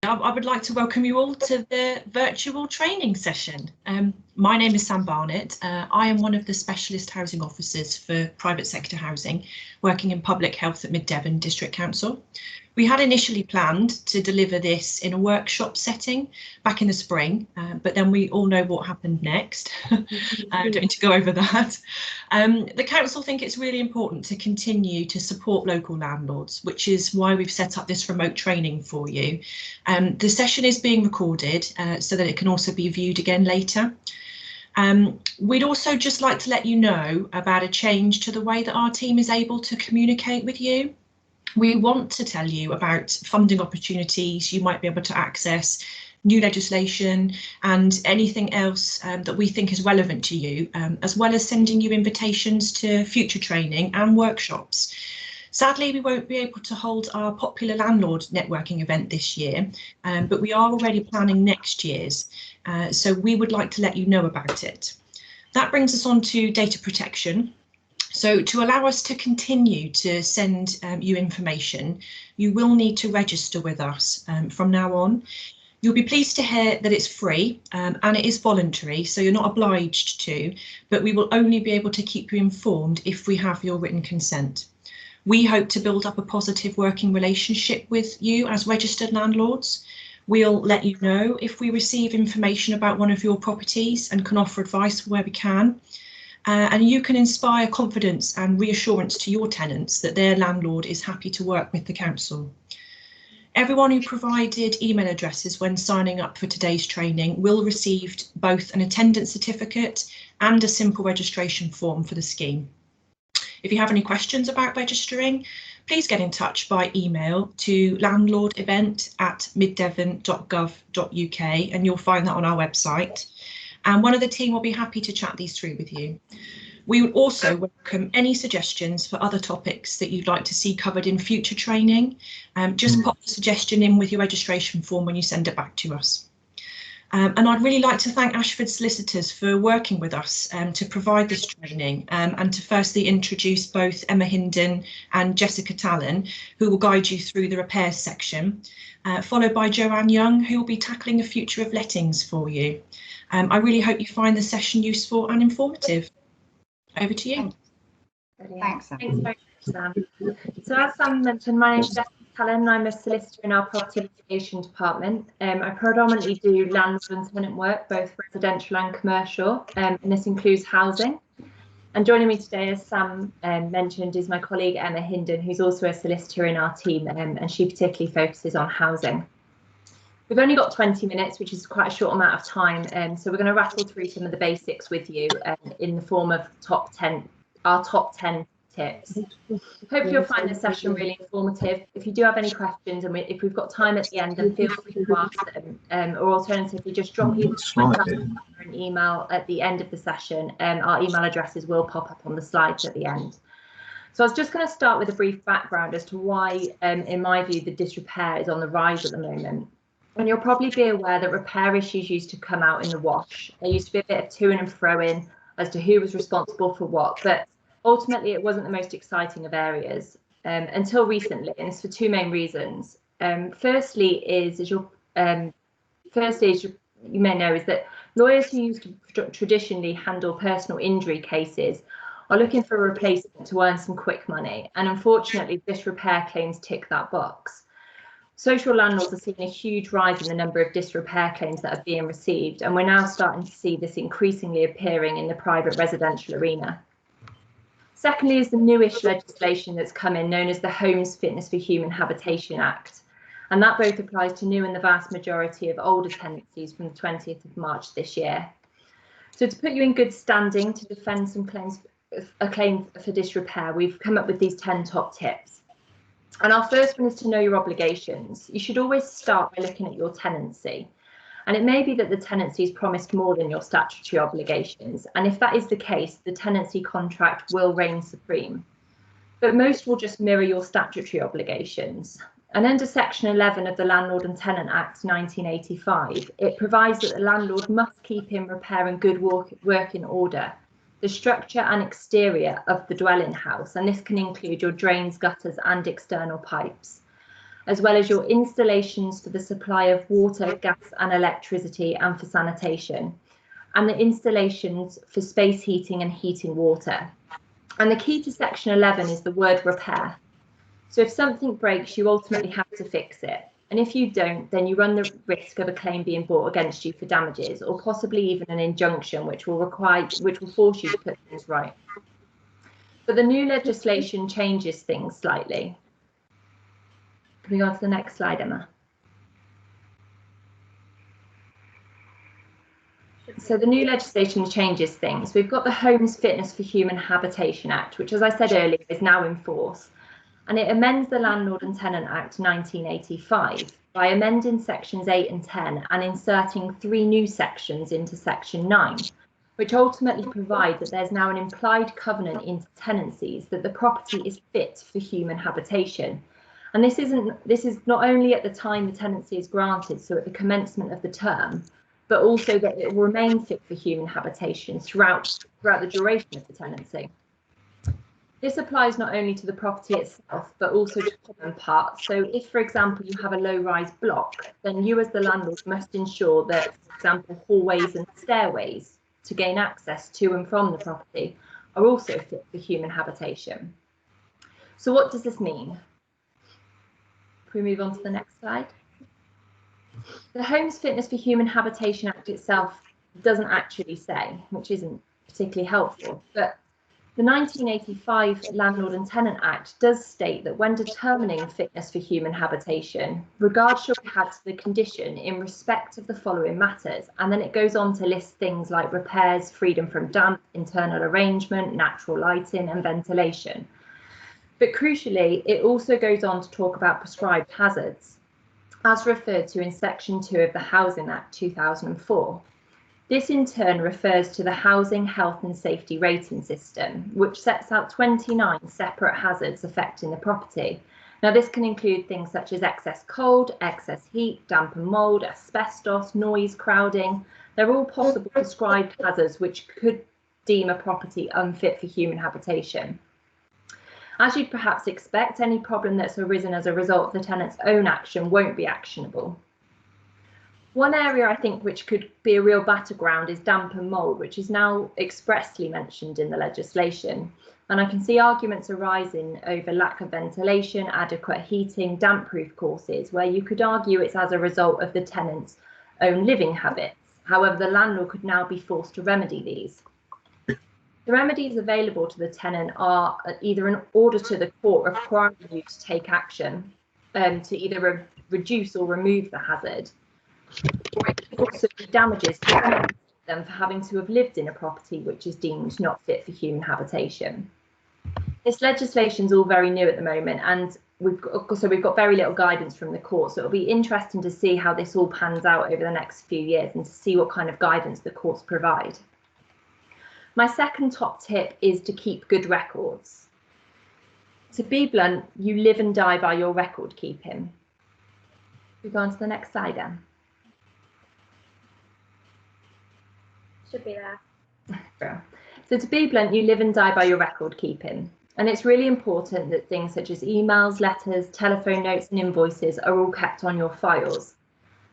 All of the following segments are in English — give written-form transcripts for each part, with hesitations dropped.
I would like to welcome you all to the virtual training session. My name is Sam Barnett. I am one of the specialist housing officers for private sector housing, working in public health at Mid Devon District Council. We had initially planned to deliver this in a workshop setting back in the spring, but then we all know what happened next. I don't need to go over that. The council think it's really important to continue to support local landlords, which is why we've set up this remote training for you. The session is being recorded so that it can also be viewed again later. We'd also just like to let you know about a change to the way that our team is able to communicate with you. We want to tell you about funding opportunities you might be able to access, new legislation and anything else that we think is relevant to you, as well as sending you invitations to future training and workshops. Sadly, we won't be able to hold our popular landlord networking event this year, but we are already planning next year's, so we would like to let you know about it. That brings us on to data protection. So to allow us to continue to send you information, you will need to register with us from now on. You'll be pleased to hear that it's free and it is voluntary, so you're not obliged to, but we will only be able to keep you informed if we have your written consent. We hope to build up a positive working relationship with you as registered landlords. We'll let you know if we receive information about one of your properties and can offer advice where we can. And you can inspire confidence and reassurance to your tenants that their landlord is happy to work with the council. Everyone who provided email addresses when signing up for today's training will receive both an attendance certificate and a simple registration form for the scheme. If you have any questions about registering, please get in touch by email to landlordevent@middevon.gov.uk and you'll find that on our website. And one of the team will be happy to chat these through with you. We would also welcome any suggestions for other topics that you'd like to see covered in future training. Just pop the suggestion in with your registration form when you send it back to us. And I'd really like to thank Ashford Solicitors for working with us to provide this training and to firstly introduce both Emma Hinden and Jessica Talon, who will guide you through the repairs section, followed by Joanne Young, who will be tackling the future of lettings for you. I really hope you find the session useful and informative. Over to you. Thanks, Sam. Thanks very much, Sam. So as Sam mentioned, my name is Jessica Talon. I'm a solicitor in our property litigation department. I predominantly do landlord and tenant work, both residential and commercial, and this includes housing. And joining me today, as Sam mentioned, is my colleague Emma Hinden, who's also a solicitor in our team, and she particularly focuses on housing. We've only got 20 minutes, which is quite a short amount of time, so we're going to rattle through some of the basics with you in the form of our top 10 tips. Hopefully you'll find this session really informative. If you do have any questions, and if we've got time at the end, then feel free to ask them, or alternatively just drop either an email at the end of the session. Our email addresses will pop up on the slides at the end. So I was just going to start with a brief background as to why, in my view, the disrepair is on the rise at the moment. And you'll probably be aware that repair issues used to come out in the wash. There used to be a bit of to-ing and fro-in as to who was responsible for what, but ultimately it wasn't the most exciting of areas until recently, and it's for two main reasons. Firstly, as you may know, is that lawyers who used to traditionally handle personal injury cases are looking for a replacement to earn some quick money, and unfortunately disrepair claims tick that box. Social landlords are seeing a huge rise in the number of disrepair claims that are being received, and we're now starting to see this increasingly appearing in the private residential arena. Secondly is the newish legislation that's come in, known as the Homes Fitness for Human Habitation Act, and that both applies to new and the vast majority of older tenancies from the 20th of March this year. So to put you in good standing to defend a claim for disrepair, we've come up with these 10 top tips. And our first one is to know your obligations. You should always start by looking at your tenancy. And it may be that the tenancy is promised more than your statutory obligations. And if that is the case, the tenancy contract will reign supreme. But most will just mirror your statutory obligations. And under Section 11 of the Landlord and Tenant Act 1985, it provides that the landlord must keep in repair and good working order the structure and exterior of the dwelling house, and this can include your drains, gutters and external pipes. as well as your installations for the supply of water, gas and electricity and for sanitation, and the installations for space heating and heating water. And the key to section 11 is the word repair. So if something breaks, you ultimately have to fix it. And if you don't, then you run the risk of a claim being brought against you for damages, or possibly even an injunction, which will force you to put things right. But the new legislation changes things slightly. Can we go on to the next slide, Emma? So the new legislation changes things. We've got the Homes Fitness for Human Habitation Act, which, as I said earlier, is now in force. And it amends the Landlord and Tenant Act 1985 by amending sections 8 and 10 and inserting 3 new sections into section 9, which ultimately provide that there's now an implied covenant into tenancies that the property is fit for human habitation. And this is not only at the time the tenancy is granted, so at the commencement of the term, but also that it will remain fit for human habitation throughout the duration of the tenancy. This applies not only to the property itself, but also to common parts. So if, for example, you have a low-rise block, then you as the landlord must ensure that, for example, hallways and stairways to gain access to and from the property are also fit for human habitation. So what does this mean? Can we move on to the next slide? The Homes Fitness for Human Habitation Act itself doesn't actually say, which isn't particularly helpful, but the 1985 Landlord and Tenant Act does state that when determining fitness for human habitation, regard shall be had to the condition in respect of the following matters. And then it goes on to list things like repairs, freedom from damp, internal arrangement, natural lighting and ventilation. But crucially, it also goes on to talk about prescribed hazards, as referred to in Section 2 of the Housing Act 2004. This in turn refers to the Housing Health and Safety Rating System, which sets out 29 separate hazards affecting the property. Now this can include things such as excess cold, excess heat, damp and mould, asbestos, noise, crowding. They're all possible prescribed hazards which could deem a property unfit for human habitation. As you'd perhaps expect, any problem that's arisen as a result of the tenant's own action won't be actionable. One area I think which could be a real battleground is damp and mould, which is now expressly mentioned in the legislation. And I can see arguments arising over lack of ventilation, adequate heating, damp-proof courses, where you could argue it's as a result of the tenant's own living habits. However, the landlord could now be forced to remedy these. The remedies available to the tenant are either an order to the court requiring you to take action to either reduce or remove the hazard, or it could also be damages to them for having to have lived in a property which is deemed not fit for human habitation. This legislation is all very new at the moment, and we've got very little guidance from the court, so it'll be interesting to see how this all pans out over the next few years and to see what kind of guidance the courts provide. My second top tip is to keep good records. To be blunt, you live and die by your record keeping. We go on to the next slide, Anne. Should be there. So to be blunt, you live and die by your record keeping. And it's really important that things such as emails, letters, telephone notes and invoices are all kept on your files.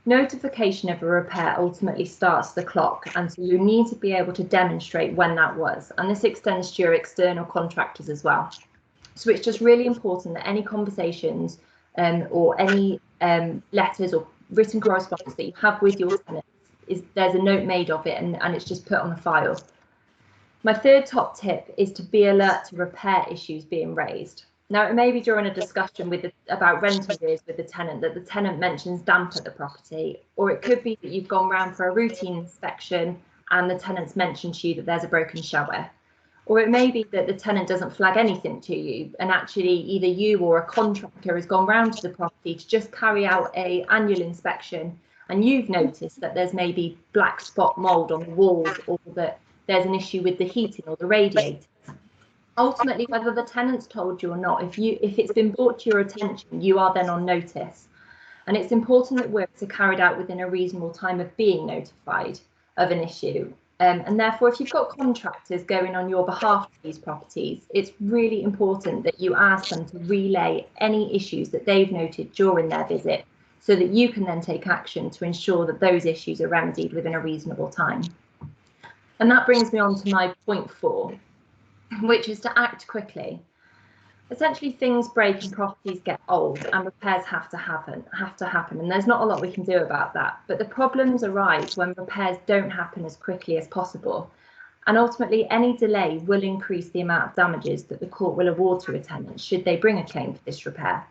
Notification of a repair ultimately starts the clock, and so you need to be able to demonstrate when that was. And this extends to your external contractors as well. So it's just really important that any conversations or any letters or written correspondence that you have with your tenants, there's a note made of it and it's just put on the file. My third top tip is to be alert to repair issues being raised. Now, it may be during a discussion about rent arrears with the tenant that the tenant mentions damp at the property, or it could be that you've gone round for a routine inspection and the tenant's mentioned to you that there's a broken shower. Or it may be that the tenant doesn't flag anything to you, and actually either you or a contractor has gone round to the property to just carry out an annual inspection, and you've noticed that there's maybe black spot mould on the walls, or that there's an issue with the heating or the radiators. Ultimately, whether the tenant's told you or not, if it's been brought to your attention, you are then on notice. And it's important that works are carried out within a reasonable time of being notified of an issue. And therefore, if you've got contractors going on your behalf to these properties, it's really important that you ask them to relay any issues that they've noted during their visit, so that you can then take action to ensure that those issues are remedied within a reasonable time. And that brings me on to my point 4, which is to act quickly. Essentially, things break and properties get old, and repairs have to happen, and there's not a lot we can do about that. But the problems arise when repairs don't happen as quickly as possible, and ultimately any delay will increase the amount of damages that the court will award to a tenant should they bring a claim for this repair.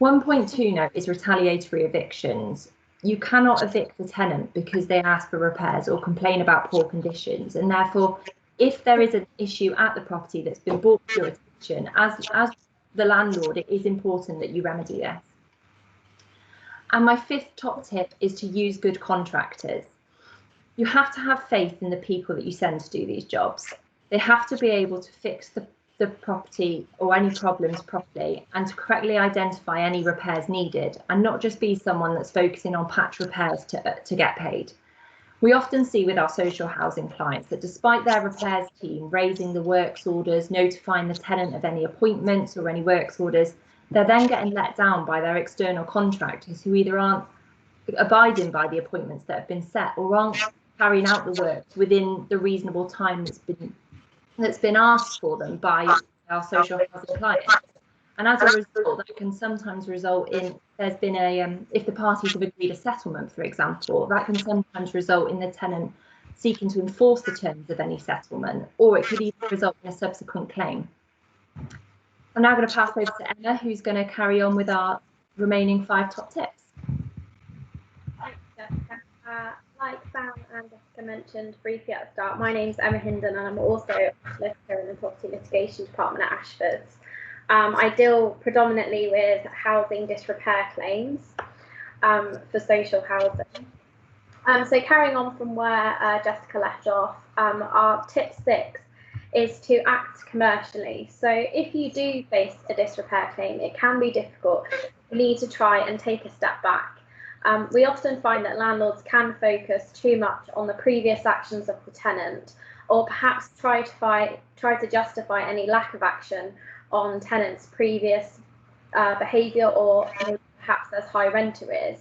1.2 note is retaliatory evictions. You cannot evict a tenant because they ask for repairs or complain about poor conditions, and therefore, if there is an issue at the property that's been brought to your attention, as the landlord, it is important that you remedy this. And my 5th top tip is to use good contractors. You have to have faith in the people that you send to do these jobs. They have to be able to fix the property or any problems properly, and to correctly identify any repairs needed, and not just be someone that's focusing on patch repairs to get paid. We often see with our social housing clients that despite their repairs team raising the works orders, notifying the tenant of any appointments or any works orders, they're then getting let down by their external contractors who either aren't abiding by the appointments that have been set or aren't carrying out the works within the reasonable time that's been asked for them by our social housing clients. And as a result, that can sometimes result in, there's been if the parties have agreed a settlement, for example, that can sometimes result in the tenant seeking to enforce the terms of any settlement, or it could even result in a subsequent claim. I'm now going to pass over to Emma, who's going to carry on with our remaining 5 top tips. Thanks, Jessica. Like Sam and Jessica mentioned briefly at the start, my name's Emma Hindon, and I'm also a solicitor in the property litigation department at Ashfords. I deal predominantly with housing disrepair claims for social housing. So carrying on from where Jessica left off, our tip 6 is to act commercially. So if you do face a disrepair claim, it can be difficult. You need to try and take a step back. We often find that landlords can focus too much on the previous actions of the tenant, or perhaps try to justify any lack of action on tenants' previous behaviour, or perhaps there's high rent arrears.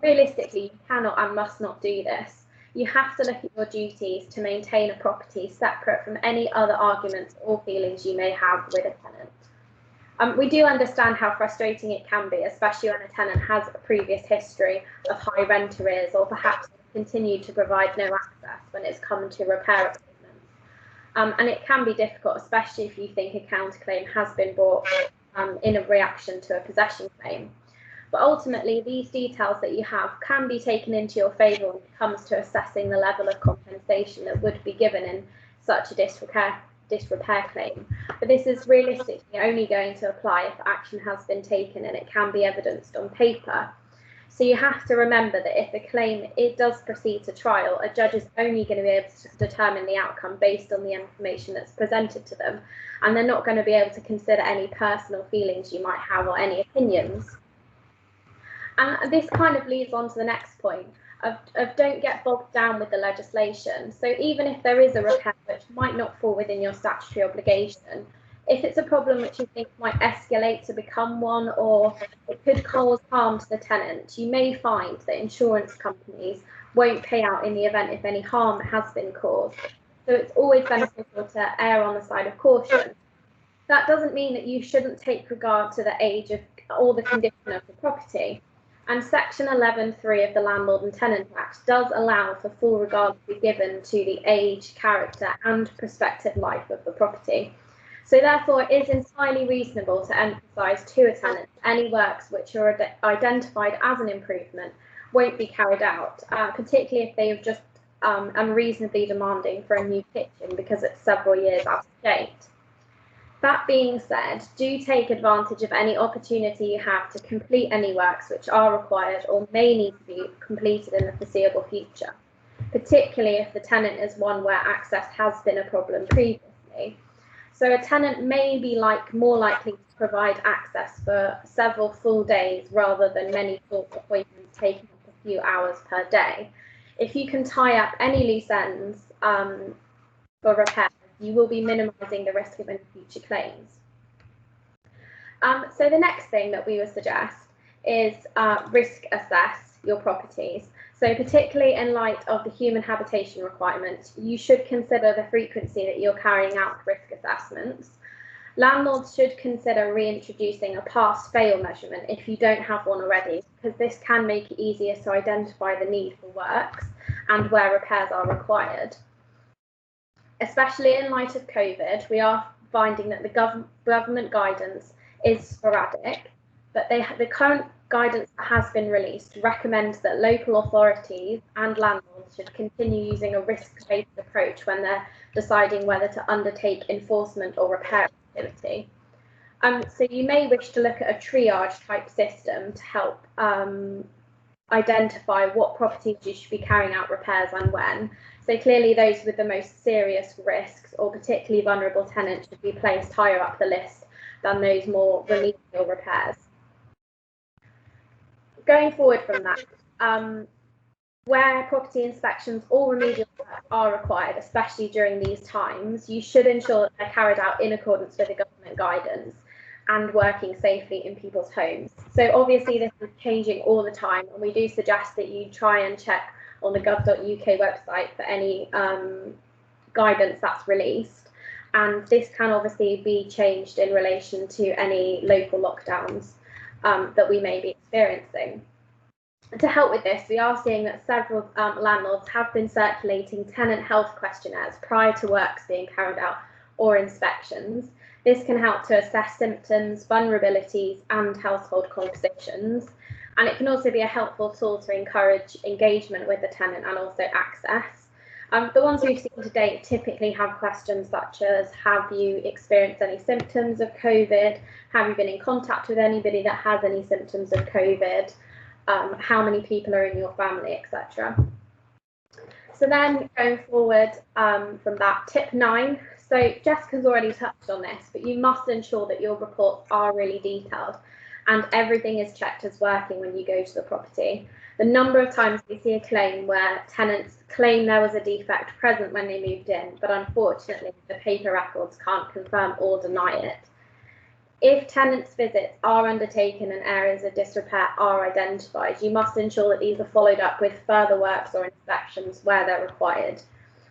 Realistically, you cannot and must not do this. You have to look at your duties to maintain a property separate from any other arguments or feelings you may have with a tenant. We do understand how frustrating it can be, especially when a tenant has a previous history of high rent arrears, or perhaps continued to provide no access when it's come to repair appointments. And it can be difficult, especially if you think a counterclaim has been brought in a reaction to a possession claim. But ultimately, these details that you have can be taken into your favour when it comes to assessing the level of compensation that would be given in such a disrepair claim. But this is realistically only going to apply if action has been taken and it can be evidenced on paper. So you have to remember that if a claim does proceed to trial, a judge is only going to be able to determine the outcome based on the information that's presented to them, and they're not going to be able to consider any personal feelings you might have or any opinions. And this kind of leads on to the next point of don't get bogged down with the legislation. So even if there is a repair which might not fall within your statutory obligation, if it's a problem which you think might escalate to become one, or it could cause harm to the tenant, you may find that insurance companies won't pay out in the event if any harm has been caused. So it's always beneficial to err on the side of caution. That doesn't mean that you shouldn't take regard to the age of or the condition of the property. And Section 11.3 of the Landlord and Tenant Act does allow for full regard to be given to the age, character and prospective life of the property. So therefore, it is entirely reasonable to emphasise to a tenant any works which are identified as an improvement won't be carried out, particularly if they have just unreasonably demanding for a new kitchen because it's several years out of date. That being said, do take advantage of any opportunity you have to complete any works which are required or may need to be completed in the foreseeable future, particularly if the tenant is one where access has been a problem previously. So a tenant may be more likely to provide access for several full days rather than many short appointments taking up a few hours per day. If you can tie up any loose ends for repairs, you will be minimising the risk of any future claims. So the next thing that we would suggest is risk assess your properties. So particularly in light of the human habitation requirements, you should consider the frequency that you're carrying out risk assessments. Landlords should consider reintroducing a pass-fail measurement if you don't have one already, because this can make it easier to identify the need for works and where repairs are required. Especially in light of COVID, we are finding that the government guidance is sporadic, but the current guidance that has been released recommends that local authorities and landlords should continue using a risk-based approach when they're deciding whether to undertake enforcement or repair activity. So you may wish to look at a triage type system to help identify what properties you should be carrying out repairs and when. So clearly those with the most serious risks or particularly vulnerable tenants should be placed higher up the list than those more remedial repairs. Going forward from that, where property inspections or remedial work are required, especially during these times, you should ensure that they're carried out in accordance with the government guidance and working safely in people's homes. So obviously this is changing all the time, and we do suggest that you try and check on the gov.uk website for any guidance that's released. And this can obviously be changed in relation to any local lockdowns that we may be experiencing. To help with this, we are seeing that several landlords have been circulating tenant health questionnaires prior to works being carried out or inspections. This can help to assess symptoms, vulnerabilities and household compositions, and it can also be a helpful tool to encourage engagement with the tenant and also access. The ones we've seen to date typically have questions such as, have you experienced any symptoms of COVID? Have you been in contact with anybody that has any symptoms of COVID? How many people are in your family, etc. So then going forward from that, tip 9. So Jessica's already touched on this, but you must ensure that your reports are really detailed and everything is checked as working when you go to the property. The number of times we see a claim where tenants claim there was a defect present when they moved in, but unfortunately the paper records can't confirm or deny it. If tenants' visits are undertaken and areas of disrepair are identified, you must ensure that these are followed up with further works or inspections where they're required.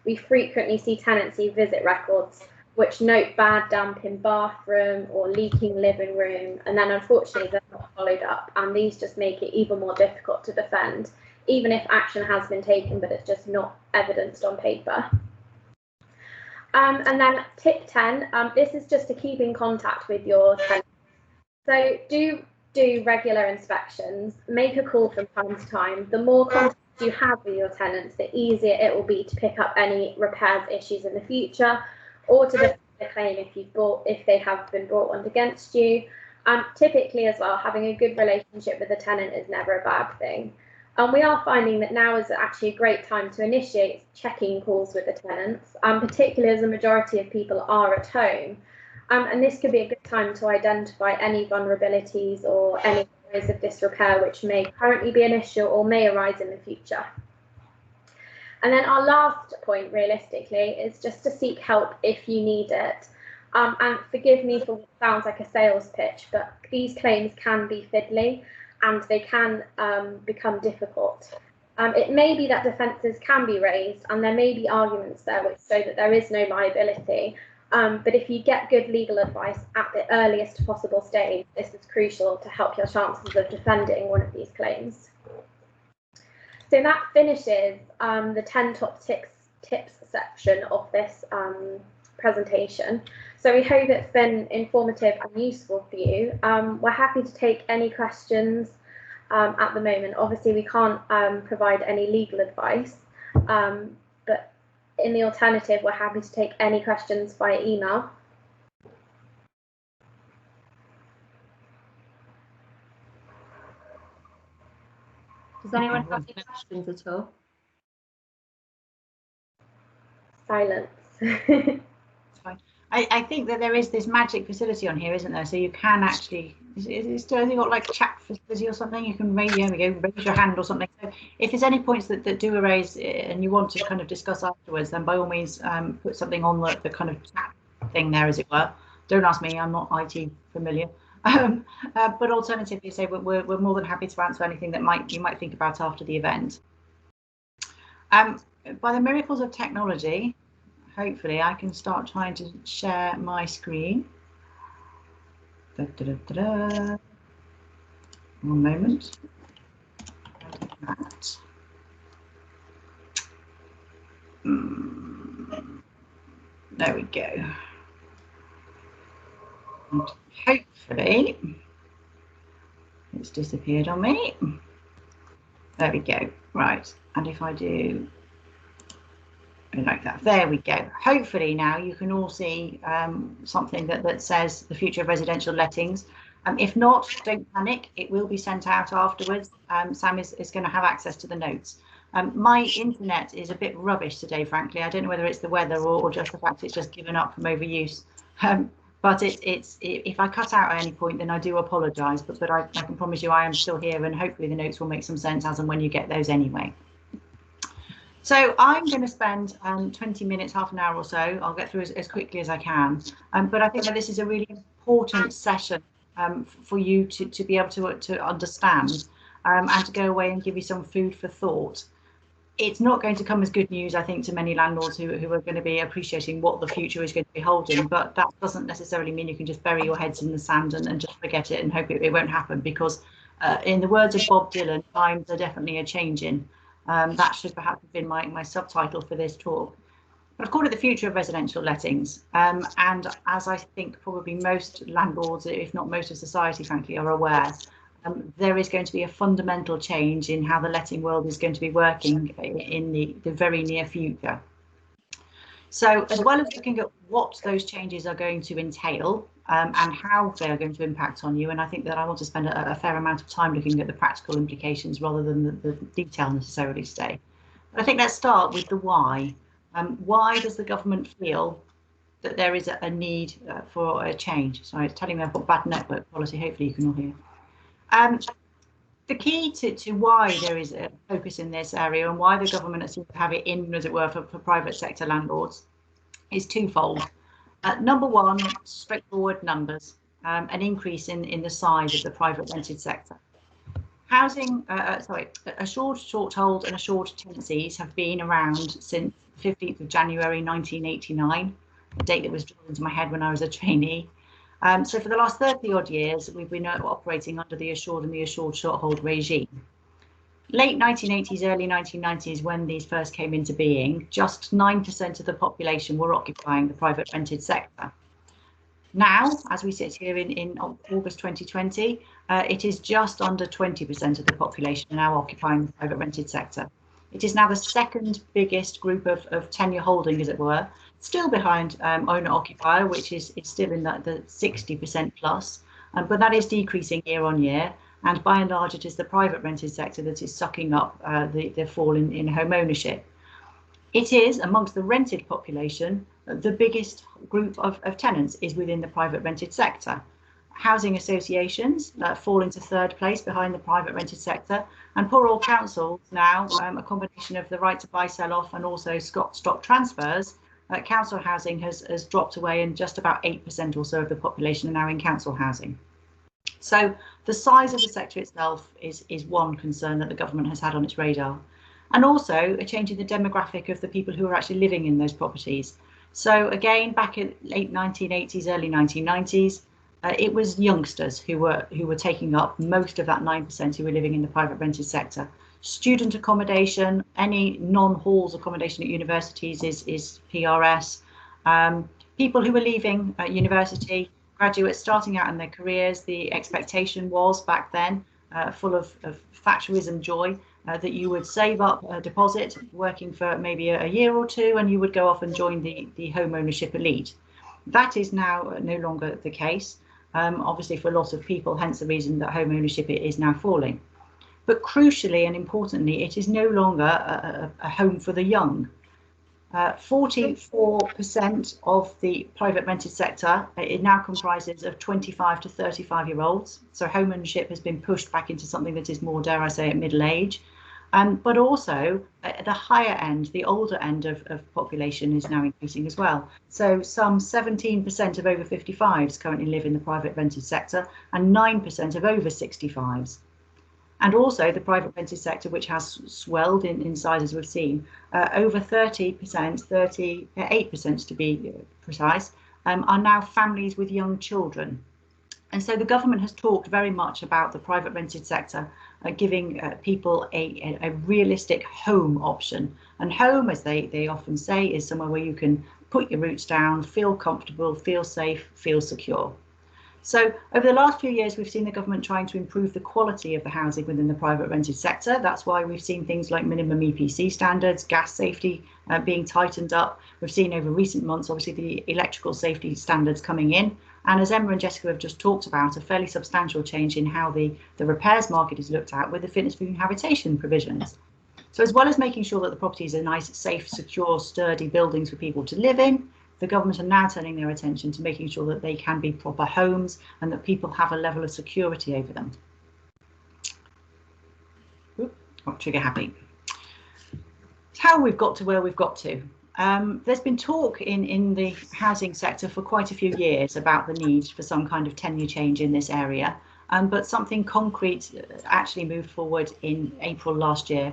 We frequently see tenancy visit records which note bad damp in bathroom or leaking living room, and then unfortunately they're not followed up, and these just make it even more difficult to defend, even if action has been taken but it's just not evidenced on paper. And then tip 10, this is just to keep in contact with your tenants. So do regular inspections, make a call from time to time. The more contact you have with your tenants, the easier it will be to pick up any repairs issues in the future, or to defend the claim if they have been brought on against you. Typically as well, having a good relationship with the tenant is never a bad thing. We are finding that now is actually a great time to initiate checking calls with the tenants, particularly as the majority of people are at home. And this could be a good time to identify any vulnerabilities or any areas of disrepair which may currently be an issue or may arise in the future. And then our last point, realistically, is just to seek help if you need it. And forgive me for what sounds like a sales pitch, but these claims can be fiddly and they can become difficult. It may be that defences can be raised and there may be arguments there which show that there is no liability. But if you get good legal advice at the earliest possible stage, this is crucial to help your chances of defending one of these claims. So that finishes the 10 top tips section of this presentation. So we hope it's been informative and useful for you. We're happy to take any questions at the moment. Obviously, we can't provide any legal advice, but in the alternative, we're happy to take any questions via email. Does anyone have any questions at all? Silence. Fine. I think that there is this magic facility on here, isn't there? So you can actually Is there anything got like chat facility or something? You can raise, raise your hand or something. So if there's any points that do arise and you want to kind of discuss afterwards, then by all means put something on the kind of chat thing there, as it were. Don't ask me, I'm not IT familiar. But alternatively, say we're more than happy to answer anything that you might think about after the event. By the miracles of technology, hopefully I can start trying to share my screen. One moment. There we go. And hopefully it's disappeared on me. There we go. Right. And if I do like that, there we go. Hopefully now you can all see something that says the future of residential lettings. If not, don't panic, it will be sent out afterwards. Sam is going to have access to the notes. My internet is a bit rubbish today, frankly. I don't know whether it's the weather or just the fact it's just given up from overuse. But if I cut out at any point, then I do apologise. But I can promise you I am still here, and hopefully the notes will make some sense as and when you get those anyway. So I'm going to spend 20 minutes, half an hour or so. I'll get through as quickly as I can. But I think that this is a really important session for you to be able to understand and to go away and give you some food for thought. It's not going to come as good news, I think, to many landlords who are going to be appreciating what the future is going to be holding, but that doesn't necessarily mean you can just bury your heads in the sand and just forget it and hope it won't happen, because in the words of Bob Dylan, times are definitely a changing. That should perhaps have been my subtitle for this talk. But I've called it the future of residential lettings. And as I think probably most landlords, if not most of society, frankly, are aware, there is going to be a fundamental change in how the letting world is going to be working in the very near future. So as well as looking at what those changes are going to entail and how they are going to impact on you, and I think that I want to spend a fair amount of time looking at the practical implications rather than the detail necessarily today. But I think let's start with the why. Why does the government feel that there is a need for a change? Sorry, it's telling me I've got bad network quality. Hopefully you can all hear. The key to why there is a focus in this area and why the government seems to have it in, as it were, for private sector landlords is twofold. Number one, straightforward numbers, an increase in the size of the private rented sector. Housing, assured short hold and assured tenancies have been around since 15th of January 1989, a date that was drawn into my head when I was a trainee. So for the last 30 odd years, we've been operating under the assured and the assured short hold regime. Late 1980s, early 1990s, when these first came into being, just 9% of the population were occupying the private rented sector. Now, as we sit here in August 2020, it is just under 20% of the population now occupying the private rented sector. It is now the second biggest group of tenure holding, as it were, still behind owner-occupier, which is still in the 60% plus, but that is decreasing year on year. And by and large, it is the private rented sector that is sucking up the fall in home ownership. It is, amongst the rented population, the biggest group of tenants is within the private rented sector. Housing associations fall into third place behind the private rented sector, and poor old councils now, a combination of the right to buy, sell off and also stock transfers, council housing has dropped away, and just about 8% or so of the population are now in council housing. So the size of the sector itself is one concern that the government has had on its radar, and also a change in the demographic of the people who are actually living in those properties. So again, back in late 1980s, early 1990s, it was youngsters who were taking up most of that 9% who were living in the private rented sector. Student accommodation, any non-halls accommodation at universities is PRS. People who were leaving university, graduates starting out in their careers, the expectation was back then, full of Thatcherism joy, that you would save up a deposit, working for maybe a year or two, and you would go off and join the home ownership elite. That is now no longer the case, obviously for a lot of people, hence the reason that home ownership is now falling. But crucially and importantly, it is no longer a home for the young. 44% of the private rented sector, it now comprises of 25 to 35-year-olds. So home ownership has been pushed back into something that is more, dare I say, at middle age. But also at the higher end, the older end of population is now increasing as well. So some 17% of over 55s currently live in the private rented sector and 9% of over 65s. And also the private rented sector, which has swelled in size, as we've seen, over 30%, 38% to be precise, are now families with young children. And so the government has talked very much about the private rented sector giving people a realistic home option. And home, as they often say, is somewhere where you can put your roots down, feel comfortable, feel safe, feel secure. So over the last few years, we've seen the government trying to improve the quality of the housing within the private rented sector. That's why we've seen things like minimum EPC standards, gas safety being tightened up. We've seen over recent months, obviously, the electrical safety standards coming in. And as Emma and Jessica have just talked about, a fairly substantial change in how the repairs market is looked at with the fitness for habitation provisions. So as well as making sure that the properties are nice, safe, secure, sturdy buildings for people to live in, the government are now turning their attention to making sure that they can be proper homes and that people have a level of security over them. Not trigger happy. How we've got to where we've got to. There's been talk in the housing sector for quite a few years about the need for some kind of tenure change in this area, but something concrete actually moved forward in April last year.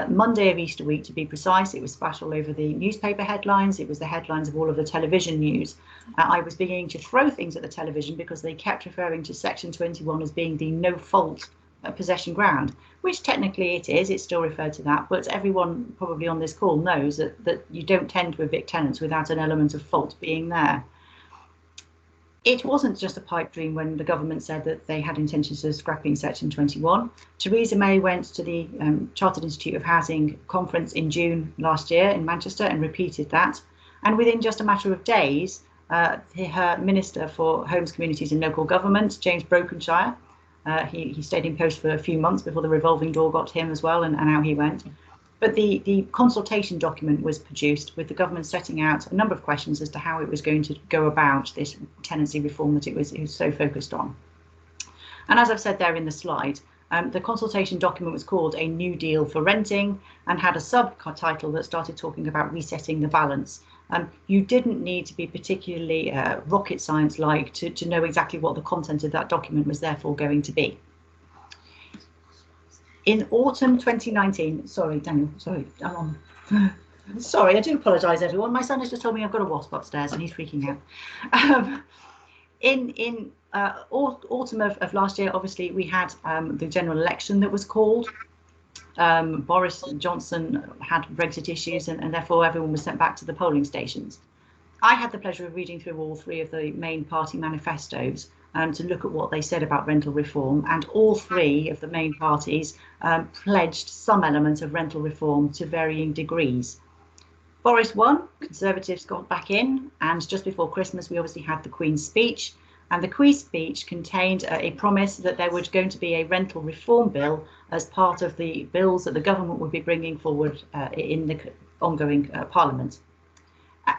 Monday of Easter week, to be precise. It was splashed all over the newspaper headlines. It was the headlines of all of the television news. I was beginning to throw things at the television because they kept referring to Section 21 as being the no-fault possession ground, which technically it is. It's still referred to that, but everyone probably on this call knows that you don't tend to evict tenants without an element of fault being there. It wasn't just a pipe dream when the government said that they had intentions of scrapping Section 21. Theresa May went to the Chartered Institute of Housing conference in June last year in Manchester and repeated that. And within just a matter of days, her Minister for Homes, Communities and Local Government, James Brokenshire, he stayed in post for a few months before the revolving door got to him as well, and out he went. But the consultation document was produced with the government setting out a number of questions as to how it was going to go about this tenancy reform that it was so focused on. And as I've said there in the slide, the consultation document was called A New Deal for Renting and had a subtitle that started talking about resetting the balance. You didn't need to be particularly rocket science-like to know exactly what the content of that document was therefore going to be. In autumn 2019, sorry, Daniel, sorry, I'm on. Sorry, I do apologise, everyone. My son has just told me I've got a wasp upstairs and he's freaking out. In autumn of last year, obviously, we had the general election that was called. Boris Johnson had Brexit issues and therefore everyone was sent back to the polling stations. I had the pleasure of reading through all three of the main party manifestos to look at what they said about rental reform, and all three of the main parties pledged some element of rental reform to varying degrees. Boris won, Conservatives got back in, and just before Christmas we obviously had the Queen's speech, and the Queen's speech contained a promise that there was going to be a rental reform bill as part of the bills that the government would be bringing forward in the ongoing Parliament.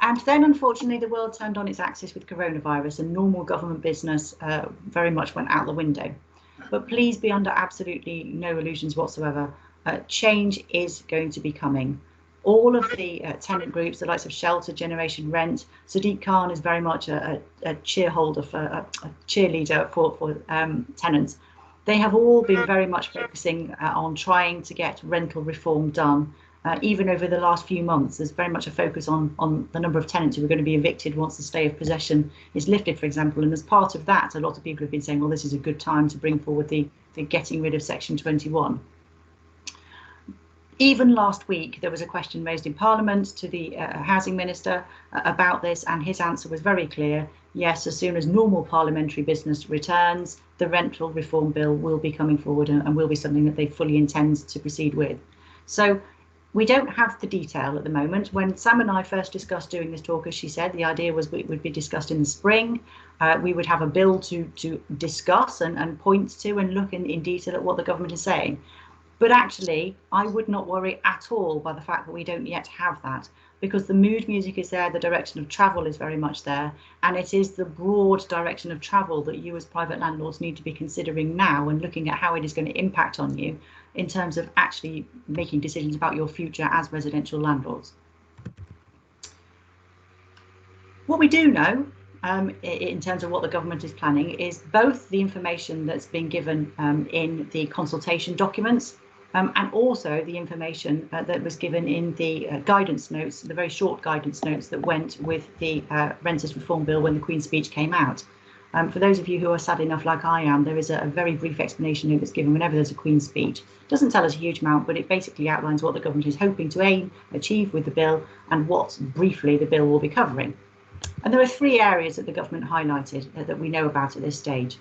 And then, unfortunately, the world turned on its axis with coronavirus and normal government business very much went out the window. But please be under absolutely no illusions whatsoever. Change is going to be coming. All of the tenant groups, the likes of Shelter, Generation Rent, Sadiq Khan is very much a cheerleader for tenants. They have all been very much focusing on trying to get rental reform done. Even over the last few months, there's very much a focus on the number of tenants who are going to be evicted once the stay of possession is lifted, for example. And as part of that, a lot of people have been saying, well, this is a good time to bring forward the getting rid of Section 21. Even last week, there was a question raised in Parliament to the Housing Minister about this, and his answer was very clear. Yes, as soon as normal parliamentary business returns, the rental reform bill will be coming forward and will be something that they fully intend to proceed with. So we don't have the detail at the moment. When Sam and I first discussed doing this talk, as she said, the idea was it would be discussed in the spring. We would have a bill to discuss and point to and look in detail at what the government is saying. But actually, I would not worry at all by the fact that we don't yet have that, because the mood music is there, the direction of travel is very much there, and it is the broad direction of travel that you as private landlords need to be considering now and looking at how it is going to impact on you in terms of actually making decisions about your future as residential landlords. What we do know in terms of what the government is planning is both the information that's been given in the consultation documents and also the information that was given in the guidance notes, the very short guidance notes that went with the Renters Reform Bill when the Queen's speech came out. For those of you who are sad enough like I am, there is a very brief explanation note that's given whenever there's a Queen's speech. It doesn't tell us a huge amount, but it basically outlines what the government is hoping to achieve with the bill and what briefly the bill will be covering. And there are three areas that the government highlighted that we know about at this stage.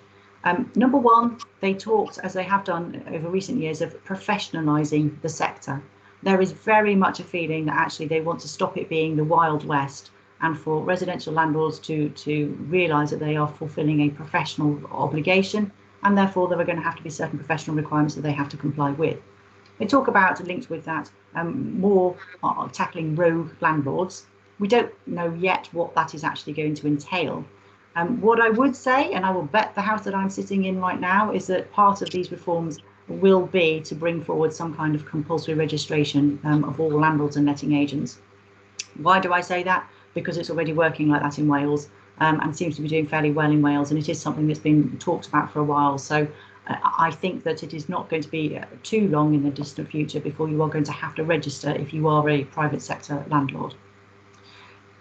Number one, they talked, as they have done over recent years, of professionalising the sector. There is very much a feeling that actually they want to stop it being the Wild West and for residential landlords to realise that they are fulfilling a professional obligation, and therefore there are going to have to be certain professional requirements that they have to comply with. They talk about, linked with that, more tackling rogue landlords. We don't know yet what that is actually going to entail. What I would say, and I will bet the house that I'm sitting in right now, is that part of these reforms will be to bring forward some kind of compulsory registration of all landlords and letting agents. Why do I say that? Because it's already working like that in Wales and seems to be doing fairly well in Wales, and it is something that's been talked about for a while. So I think that it is not going to be too long in the distant future before you are going to have to register if you are a private sector landlord.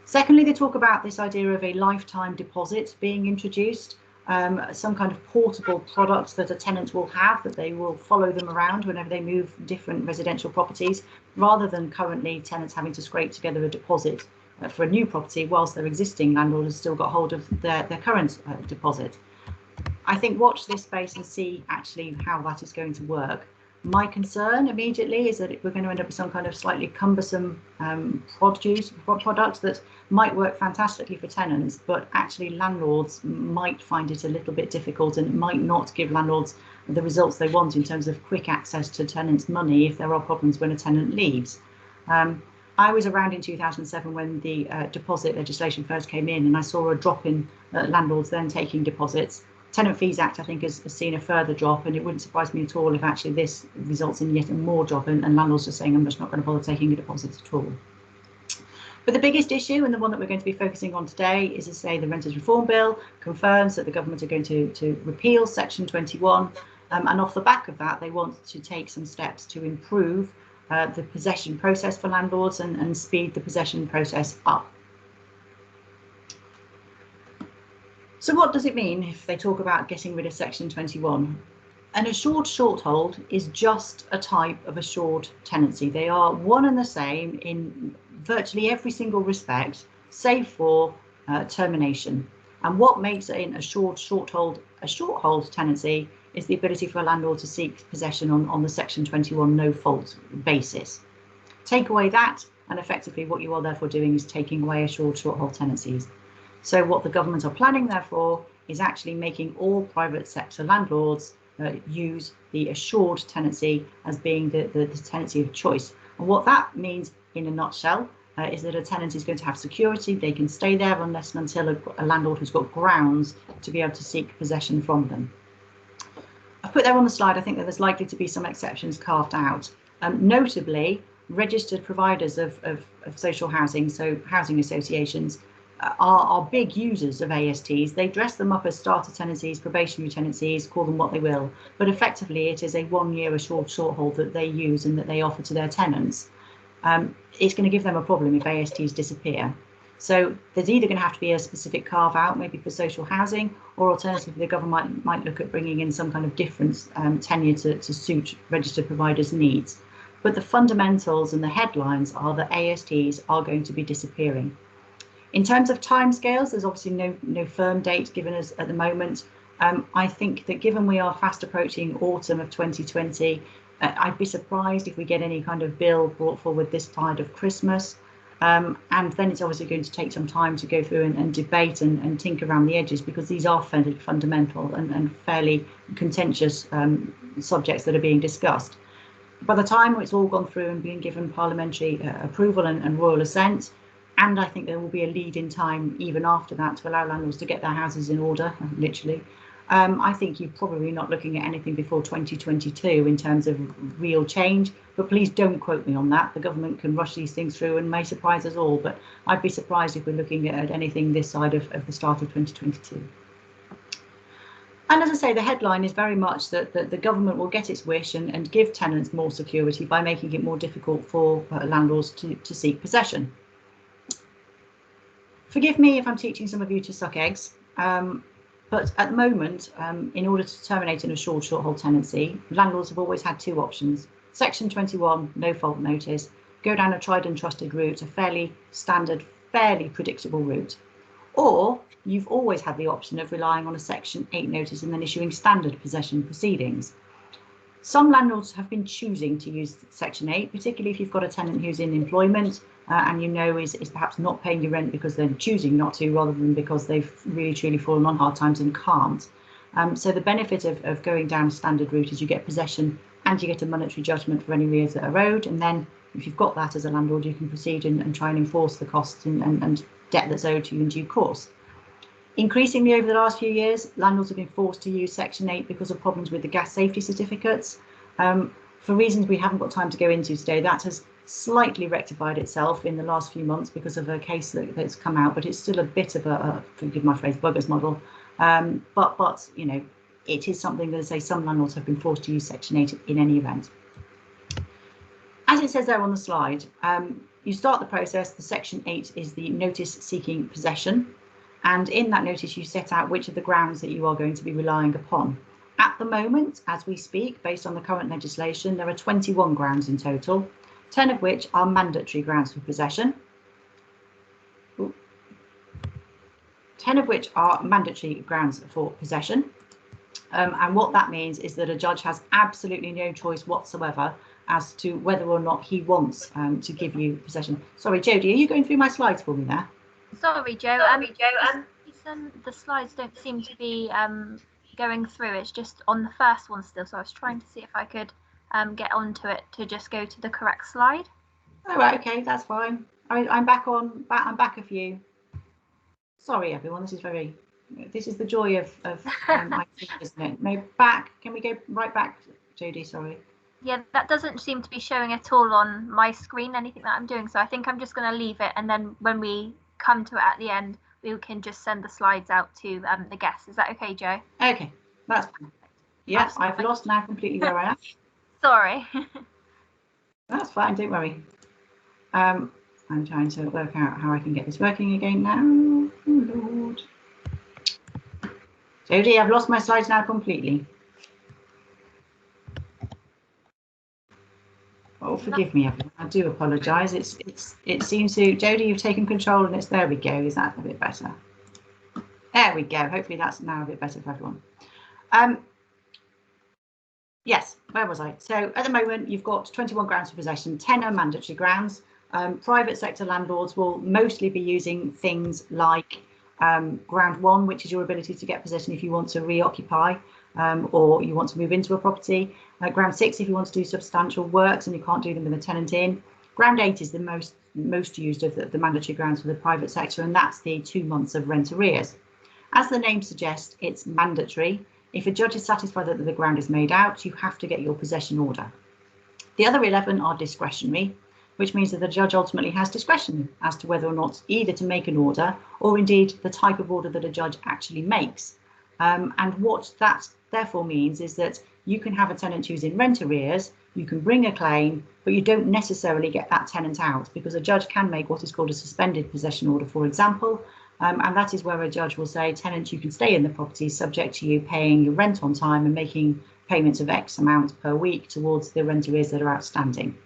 Secondly, they talk about this idea of a lifetime deposit being introduced, some kind of portable product that a tenant will have, that they will follow them around whenever they move different residential properties, rather than currently tenants having to scrape together a deposit for a new property whilst their existing landlord has still got hold of their current deposit. I think watch this space and see actually how that is going to work. My concern immediately is that we're going to end up with some kind of slightly cumbersome product that might work fantastically for tenants, but actually landlords might find it a little bit difficult and might not give landlords the results they want in terms of quick access to tenants' money if there are problems when a tenant leaves. I was around in 2007 when the deposit legislation first came in, and I saw a drop in landlords then taking deposits. Tenant Fees Act, I think, has seen a further drop, and it wouldn't surprise me at all if actually this results in yet more drop and landlords are saying, I'm just not going to bother taking a deposit at all. But the biggest issue, and the one that we're going to be focusing on today, is to say the Renters Reform Bill confirms that the government are going to repeal Section 21, and off the back of that, they want to take some steps to improve the possession process for landlords and speed the possession process up. So what does it mean if they talk about getting rid of Section 21? An assured shorthold is just a type of assured tenancy. They are one and the same in virtually every single respect, save for termination. And what makes an assured shorthold a shorthold tenancy is the ability for a landlord to seek possession on the Section 21 no-fault basis. Take away that, and effectively what you are therefore doing is taking away assured shorthold tenancies. So what the government are planning, therefore, is actually making all private sector landlords use the assured tenancy as being the tenancy of choice. And what that means in a nutshell is that a tenant is going to have security. They can stay there unless and until a landlord has got grounds to be able to seek possession from them. I've put there on the slide, I think that there's likely to be some exceptions carved out. Notably, registered providers of social housing, so housing associations, are big users of ASTs. They dress them up as starter tenancies, probationary tenancies, call them what they will, but effectively it is a 1 year assured shorthold that they use and that they offer to their tenants. It's going to give them a problem if ASTs disappear. So there's either going to have to be a specific carve out, maybe for social housing, or alternatively the government might look at bringing in some kind of different tenure to suit registered providers' needs. But the fundamentals and the headlines are that ASTs are going to be disappearing. In terms of timescales, there's obviously no firm date given us at the moment. I think that given we are fast approaching autumn of 2020, I'd be surprised if we get any kind of bill brought forward this side of Christmas. And then it's obviously going to take some time to go through and debate and tinker around the edges, because these are fairly fundamental and fairly contentious subjects that are being discussed. By the time it's all gone through and been given parliamentary approval and royal assent, and I think there will be a lead in time even after that to allow landlords to get their houses in order, literally. I think you're probably not looking at anything before 2022 in terms of real change, but please don't quote me on that. The government can rush these things through and may surprise us all, but I'd be surprised if we're looking at anything this side of the start of 2022. And as I say, the headline is very much that the government will get its wish and give tenants more security by making it more difficult for landlords to seek possession. Forgive me if I'm teaching some of you to suck eggs, but at the moment, in order to terminate an assured short-hold tenancy, landlords have always had two options. Section 21, no fault notice, go down a tried and trusted route, a fairly standard, fairly predictable route. Or you've always had the option of relying on a Section 8 notice and then issuing standard possession proceedings. Some landlords have been choosing to use Section 8, particularly if you've got a tenant who's in employment and you know is perhaps not paying your rent because they're choosing not to, rather than because they've really truly fallen on hard times and can't. So the benefit of going down a standard route is you get possession and you get a monetary judgment for any arrears that are owed. And then if you've got that as a landlord, you can proceed and try and enforce the costs and debt that's owed to you in due course. Increasingly over the last few years, landlords have been forced to use Section 8 because of problems with the gas safety certificates. For reasons we haven't got time to go into today, that has slightly rectified itself in the last few months because of a case that's come out, but it's still a bit of a forgive my phrase, bugger's model. But you know, it is something that, I say, some landlords have been forced to use Section 8 in any event. As it says there on the slide, you start the process. The Section 8 is the notice seeking possession. And in that notice, you set out which of the grounds that you are going to be relying upon. At the moment, as we speak, based on the current legislation, there are 21 grounds in total, 10 of which are mandatory grounds for possession. 10 of which are mandatory grounds for possession. And what that means is that a judge has absolutely no choice whatsoever as to whether or not he wants to give you possession. Sorry, Jodie, are you going through my slides for me there? Sorry, Joe. The slides don't seem to be going through. It's just on the first one still. So I was trying to see if I could get onto it to just go to the correct slide. All right, okay, that's fine. I'm back a few. Sorry, everyone. This is the joy of IT, isn't it? No, back. Can we go right back, Jodie? Sorry. Yeah, that doesn't seem to be showing at all on my screen, anything that I'm doing. So I think I'm just going to leave it, and then when we come to it at the end, we can just send the slides out to the guests. Is that okay, Joe? Okay, that's fine. Yeah, I've lost now completely where I am. Sorry. That's fine, don't worry. I'm trying to work out how I can get this working again now. Oh, Lord. Jodie, I've lost my slides now completely. Oh, forgive me, everyone. I do apologise. It seems to, Jodie, you've taken control and it's, there we go. Is that a bit better? There we go. Hopefully that's now a bit better for everyone. Yes, where was I? So at the moment, you've got 21 grounds for possession, 10 are mandatory grounds. Private sector landlords will mostly be using things like ground 1, which is your ability to get possession if you want to reoccupy or you want to move into a property. Ground 6 if you want to do substantial works and you can't do them with a tenant in. Ground 8 is the most used of the mandatory grounds for the private sector, and that's the 2 months of rent arrears. As the name suggests, it's mandatory. If a judge is satisfied that the ground is made out, you have to get your possession order. The other 11 are discretionary, which means that the judge ultimately has discretion as to whether or not either to make an order or indeed the type of order that a judge actually makes. And what that therefore means is that you can have a tenant who's in rent arrears, you can bring a claim, but you don't necessarily get that tenant out because a judge can make what is called a suspended possession order, for example. And that is where a judge will say, tenant, you can stay in the property subject to you paying your rent on time and making payments of X amount per week towards the rent arrears that are outstanding.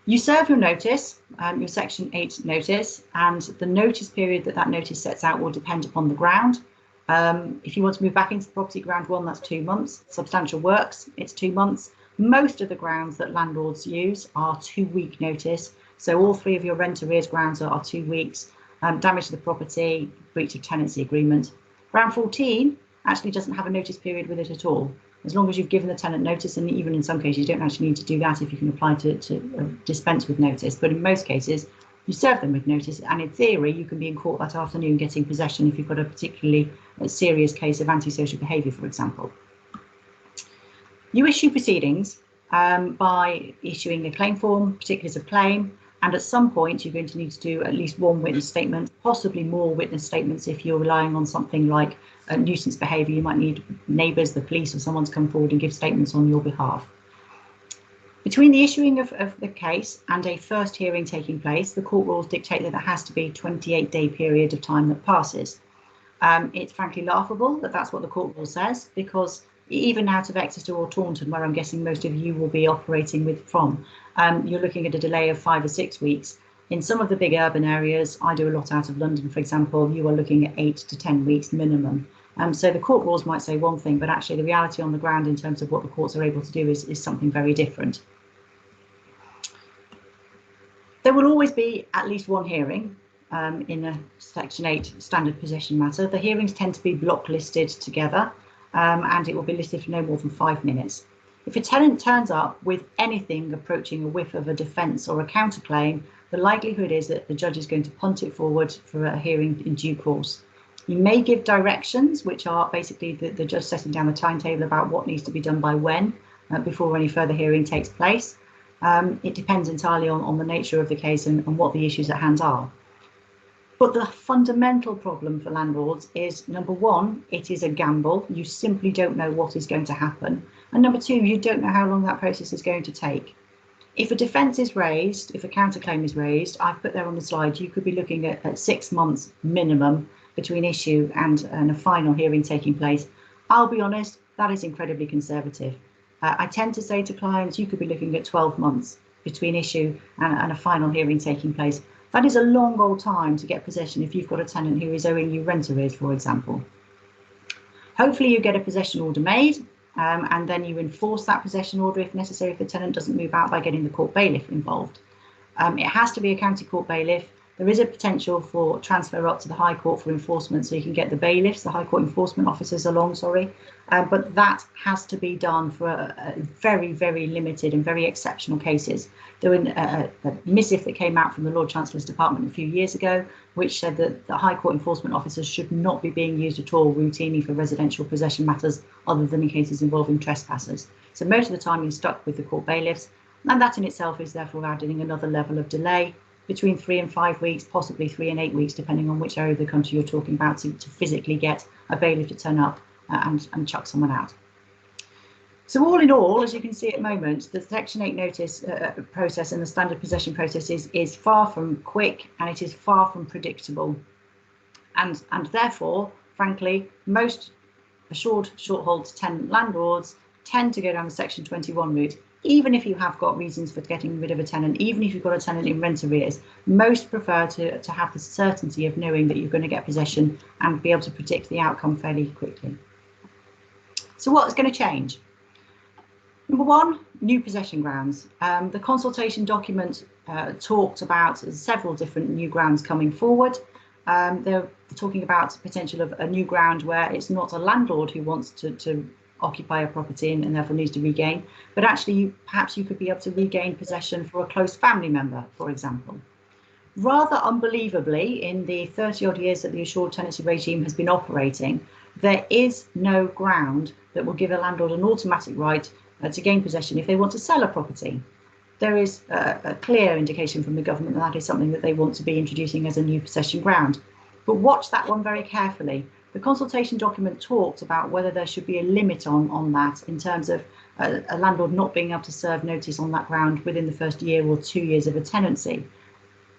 You serve your notice, your Section 8 notice, and the notice period that notice sets out will depend upon the ground. If you want to move back into the property, ground 1, that's 2 months. Substantial works, it's 2 months. Most of the grounds that landlords use are 2-week notice. So all 3 of your rent arrears grounds are 2 weeks. Damage to the property, breach of tenancy agreement. Ground 14 actually doesn't have a notice period with it at all. as long as you've given the tenant notice, and even in some cases you don't actually need to do that if you can apply to dispense with notice, but in most cases you serve them with notice, and in theory you can be in court that afternoon getting possession if you've got a particularly serious case of antisocial behaviour, for example. You issue proceedings by issuing a claim form, particulars of claim, and at some point you're going to need to do at least one witness statement, possibly more witness statements if you're relying on something like nuisance behaviour. You might need neighbours, the police, or someone to come forward and give statements on your behalf. Between the issuing of the case and a first hearing taking place, the court rules dictate that there has to be a 28-day period of time that passes. It's frankly laughable that that's what the court rule says, because even out of Exeter or Taunton, where I'm guessing most of you will be operating from, you're looking at a delay of 5 or 6 weeks. In some of the big urban areas, I do a lot out of London, for example, you are looking at 8 to 10 weeks minimum. So the court rules might say one thing, but actually the reality on the ground in terms of what the courts are able to do is something very different. There will always be at least one hearing in a Section 8 standard possession matter. The hearings tend to be block listed together, and it will be listed for no more than 5 minutes. If a tenant turns up with anything approaching a whiff of a defence or a counterclaim, the likelihood is that the judge is going to punt it forward for a hearing in due course. You may give directions, which are basically the judge setting down the timetable about what needs to be done by when, before any further hearing takes place. It depends entirely on the nature of the case and what the issues at hand are. But the fundamental problem for landlords is, number one, it is a gamble. You simply don't know what is going to happen. And number two, you don't know how long that process is going to take. If a defence is raised, if a counterclaim is raised, I've put there on the slide, you could be looking at 6 months minimum between issue and a final hearing taking place. I'll be honest, that is incredibly conservative. I tend to say to clients, you could be looking at 12 months between issue and a final hearing taking place. That is a long old time to get possession if you've got a tenant who is owing you rent arrears, for example. Hopefully you get a possession order made, and then you enforce that possession order if necessary if the tenant doesn't move out by getting the court bailiff involved. It has to be a county court bailiff. There is a potential for transfer up to the High Court for enforcement, so you can get the bailiffs, the High Court enforcement officers along, but that has to be done for very, very limited and very exceptional cases. There was a missive that came out from the Lord Chancellor's Department a few years ago, which said that the High Court enforcement officers should not be being used at all routinely for residential possession matters other than in cases involving trespassers. So most of the time you're stuck with the court bailiffs, and that in itself is therefore adding another level of delay, between 3 and 5 weeks, possibly 3 and 8 weeks, depending on which area of the country you're talking about, to physically get a bailiff to turn up and chuck someone out. So all in all, as you can see at the moment, the Section 8 notice process and the standard possession process is far from quick, and it is far from predictable. And therefore, frankly, most assured short-hold tenant landlords tend to go down the Section 21 route. Even if you have got reasons for getting rid of a tenant, even if you've got a tenant in rent arrears, most prefer to have the certainty of knowing that you're going to get possession and be able to predict the outcome fairly quickly. So what's going to change? Number one, new possession grounds. The consultation document talked about several different new grounds coming forward. They're talking about the potential of a new ground where it's not a landlord who wants to occupy a property and therefore needs to regain, but actually perhaps you could be able to regain possession for a close family member, for example. Rather unbelievably, in the 30 odd years that the assured tenancy regime has been operating, there is no ground that will give a landlord an automatic right to gain possession if they want to sell a property. There is a clear indication from the government that is something that they want to be introducing as a new possession ground. But watch that one very carefully. The consultation document talked about whether there should be a limit on that in terms of a landlord not being able to serve notice on that ground within the first year or 2 years of a tenancy.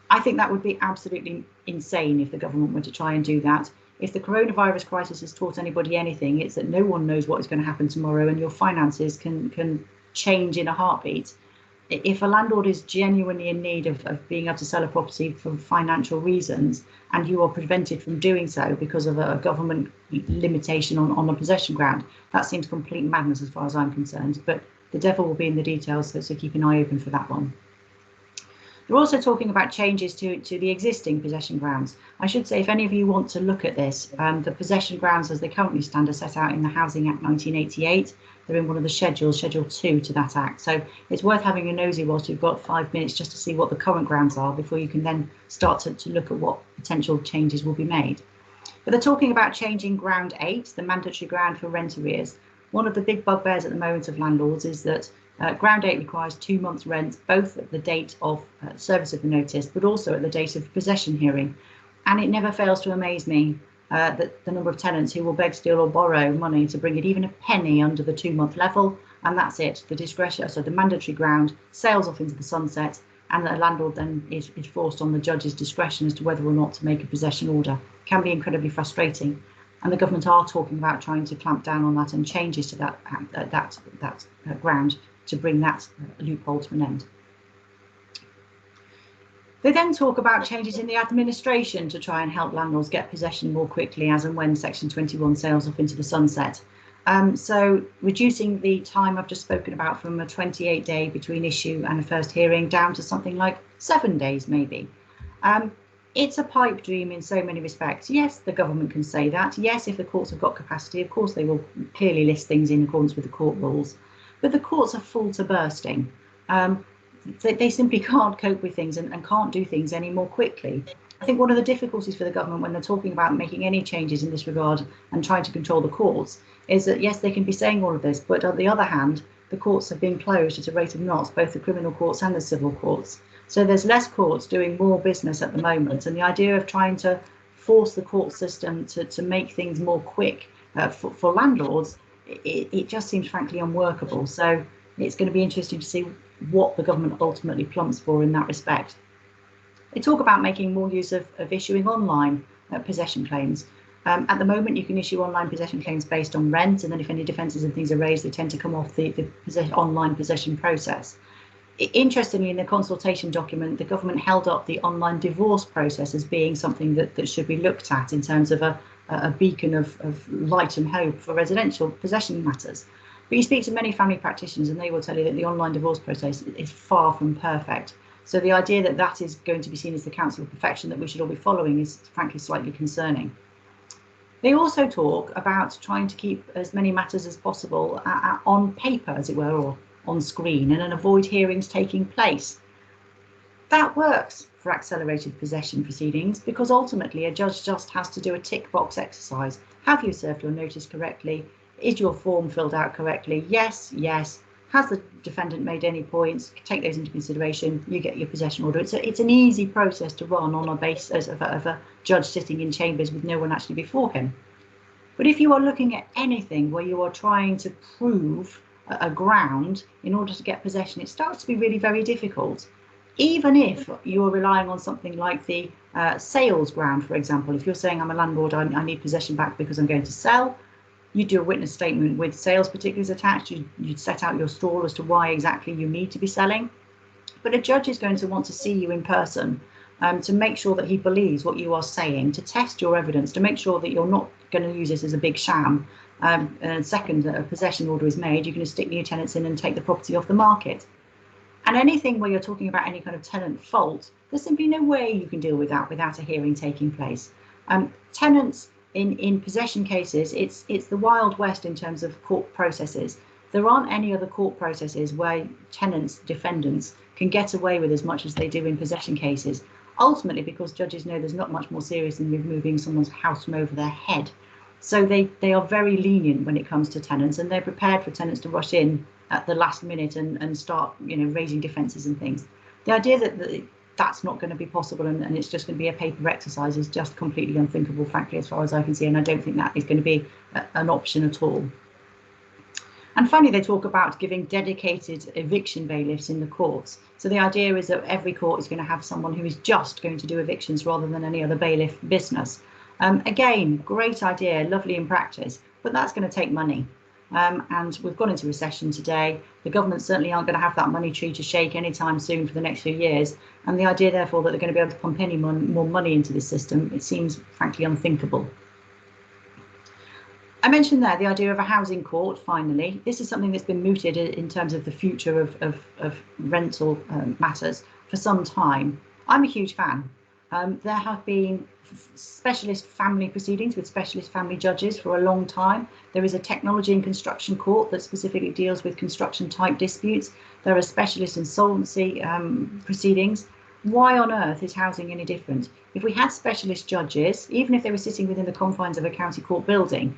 I think that would be absolutely insane if the government were to try and do that. If the coronavirus crisis has taught anybody anything, it's that no one knows what is going to happen tomorrow, and your finances can change in a heartbeat. If a landlord is genuinely in need of being able to sell a property for financial reasons, and you are prevented from doing so because of a government limitation on a possession ground, that seems complete madness as far as I'm concerned. But the devil will be in the details, so keep an eye open for that one. They're also talking about changes to the existing possession grounds. I should say, if any of you want to look at this, the possession grounds as they currently stand are set out in the Housing Act 1988. They're in one of the schedules, Schedule 2 to that Act. So it's worth having a nosy whilst you've got 5 minutes just to see what the current grounds are before you can then start to look at what potential changes will be made. But they're talking about changing ground 8, the mandatory ground for rent arrears. One of the big bugbears at the moment of landlords is that ground 8 requires 2 months' rent, both at the date of service of the notice, but also at the date of possession hearing. And it never fails to amaze me that the number of tenants who will beg, steal or borrow money to bring it even a penny under the 2-month level, and that's it. The discretion, so the mandatory ground sails off into the sunset, and the landlord then is forced on the judge's discretion as to whether or not to make a possession order. It can be incredibly frustrating, and the government are talking about trying to clamp down on that and changes to that ground to bring that loophole to an end. They then talk about changes in the administration to try and help landlords get possession more quickly as and when Section 21 sails off into the sunset. So reducing the time I've just spoken about from a 28-day between issue and a first hearing down to something like 7 days maybe. It's a pipe dream in so many respects. Yes, the government can say that. Yes, if the courts have got capacity, of course they will clearly list things in accordance with the court rules. But the courts are full to bursting. They simply can't cope with things and can't do things any more quickly. I think one of the difficulties for the government when they're talking about making any changes in this regard and trying to control the courts is that, yes, they can be saying all of this, but on the other hand, the courts have been closed at a rate of knots, both the criminal courts and the civil courts. So there's less courts doing more business at the moment. And the idea of trying to force the court system to make things more quick for landlords, it just seems frankly unworkable. So it's going to be interesting to see what the government ultimately plumps for in that respect. They talk about making more use of issuing online possession claims. At the moment, you can issue online possession claims based on rent, and then if any defences and things are raised, they tend to come off the online possession process. Interestingly, in the consultation document, the government held up the online divorce process as being something that should be looked at in terms of a beacon of light and hope for residential possession matters. But you speak to many family practitioners and they will tell you that the online divorce process is far from perfect. So the idea that that is going to be seen as the counsel of perfection that we should all be following is frankly slightly concerning. They also talk about trying to keep as many matters as possible on paper, as it were, or on screen, and then avoid hearings taking place. That works for accelerated possession proceedings because ultimately a judge just has to do a tick box exercise. Have you served your notice correctly? Is your form filled out correctly? Yes, yes. Has the defendant made any points? Take those into consideration. You get your possession order. It's an easy process to run on a basis of a judge sitting in chambers with no one actually before him. But if you are looking at anything where you are trying to prove a ground in order to get possession, it starts to be really very difficult. Even if you're relying on something like the sales ground, for example, if you're saying I'm a landlord, I need possession back because I'm going to sell, you do a witness statement with sales particulars attached, you'd set out your stall as to why exactly you need to be selling. But a judge is going to want to see you in person to make sure that he believes what you are saying, to test your evidence, to make sure that you're not going to use this as a big sham. And second, a possession order is made, you're going to stick new tenants in and take the property off the market. And anything where you're talking about any kind of tenant fault, there's simply no way you can deal with that without a hearing taking place. Tenants in possession cases, it's the Wild West in terms of court processes. There aren't any other court processes where tenants, defendants, can get away with as much as they do in possession cases, ultimately because judges know there's not much more serious than removing someone's house from over their head. So they are very lenient when it comes to tenants, and they're prepared for tenants to rush in at the last minute and start, raising defences and things. The idea that that's not going to be possible and it's just going to be a paper exercise is just completely unthinkable, frankly, as far as I can see, and I don't think that is going to be an option at all. And finally, they talk about giving dedicated eviction bailiffs in the courts. So the idea is that every court is going to have someone who is just going to do evictions rather than any other bailiff business. Again, great idea, lovely in practice, but that's going to take money. And we've gone into recession today. The government certainly aren't going to have that money tree to shake anytime soon for the next few years. And the idea, therefore, that they're going to be able to pump any more money into this system, it seems frankly unthinkable. I mentioned there the idea of a housing court, finally. This is something that's been mooted in terms of the future of rental matters for some time. I'm a huge fan. There have been specialist family proceedings with specialist family judges for a long time. There is a technology and construction court that specifically deals with construction type disputes. There are specialist insolvency proceedings. Why on earth is housing any different? If we had specialist judges, even if they were sitting within the confines of a county court building,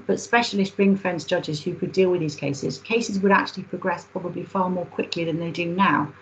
but specialist ring-fenced judges who could deal with these cases would actually progress probably far more quickly than they do now.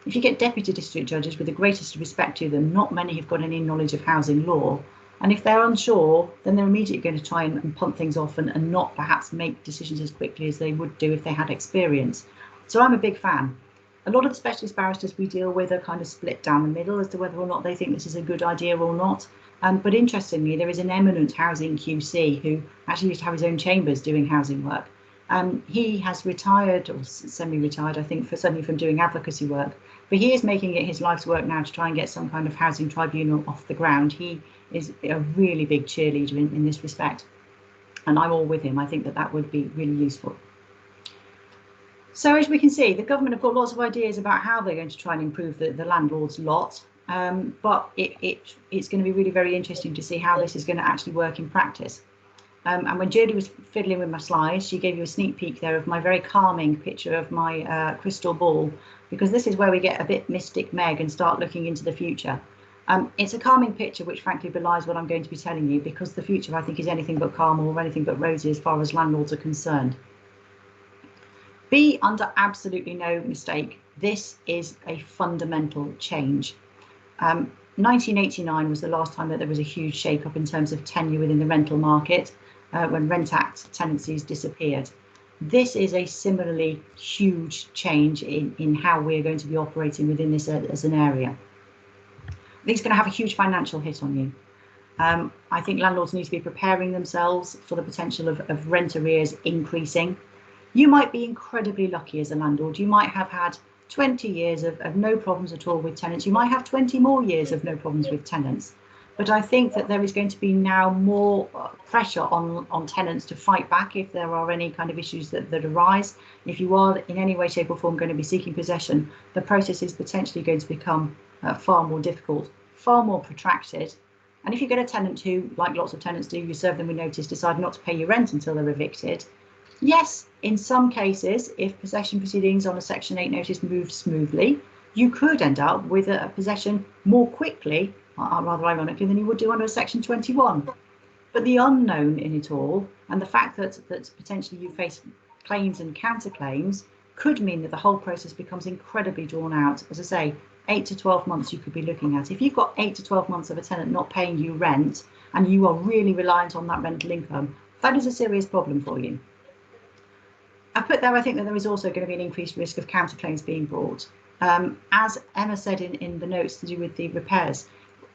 If you get deputy district judges, with the greatest respect to them, not many have got any knowledge of housing law. And if they're unsure, then they're immediately going to try and punt things off and not perhaps make decisions as quickly as they would do if they had experience. So I'm a big fan. A lot of the specialist barristers we deal with are kind of split down the middle as to whether or not they think this is a good idea or not. But interestingly, there is an eminent housing QC who actually used to have his own chambers doing housing work. He has retired, or semi-retired, I think, certainly from doing advocacy work. But he is making it his life's work now to try and get some kind of housing tribunal off the ground. He is a really big cheerleader in this respect. And I'm all with him. I think that would be really useful. So as we can see, the government have got lots of ideas about how they're going to try and improve the landlord's lot. But it's going to be really very interesting to see how this is going to actually work in practice. And when Jodie was fiddling with my slides, she gave you a sneak peek there of my very calming picture of my crystal ball, because this is where we get a bit mystic Meg and start looking into the future. It's a calming picture which frankly belies what I'm going to be telling you, because the future I think is anything but calm or anything but rosy as far as landlords are concerned. Be under absolutely no mistake, this is a fundamental change. 1989 was the last time that there was a huge shake-up in terms of tenure within the rental market, when Rent Act tenancies disappeared. This is a similarly huge change in how we're going to be operating within this as an area. I think it's going to have a huge financial hit on you. I think landlords need to be preparing themselves for the potential of rent arrears increasing. You might be incredibly lucky as a landlord. You might have had 20 years of no problems at all with tenants. You might have 20 more years of no problems with tenants. But I think that there is going to be now more pressure on tenants to fight back if there are any kind of issues that arise. If you are in any way, shape or form going to be seeking possession, the process is potentially going to become far more difficult, far more protracted. And if you get a tenant who, like lots of tenants do, you serve them with notice, decide not to pay your rent until they're evicted. Yes, in some cases, if possession proceedings on a Section 8 notice move smoothly, you could end up with a possession more quickly, rather ironically, than you would do under a Section 21. But the unknown in it all, and the fact that potentially you face claims and counterclaims, could mean that the whole process becomes incredibly drawn out. As I say, 8 to 12 months you could be looking at. If you've got 8 to 12 months of a tenant not paying you rent, and you are really reliant on that rental income, that is a serious problem for you. I put there, I think that there is also going to be an increased risk of counterclaims being brought. As Emma said in the notes to do with the repairs,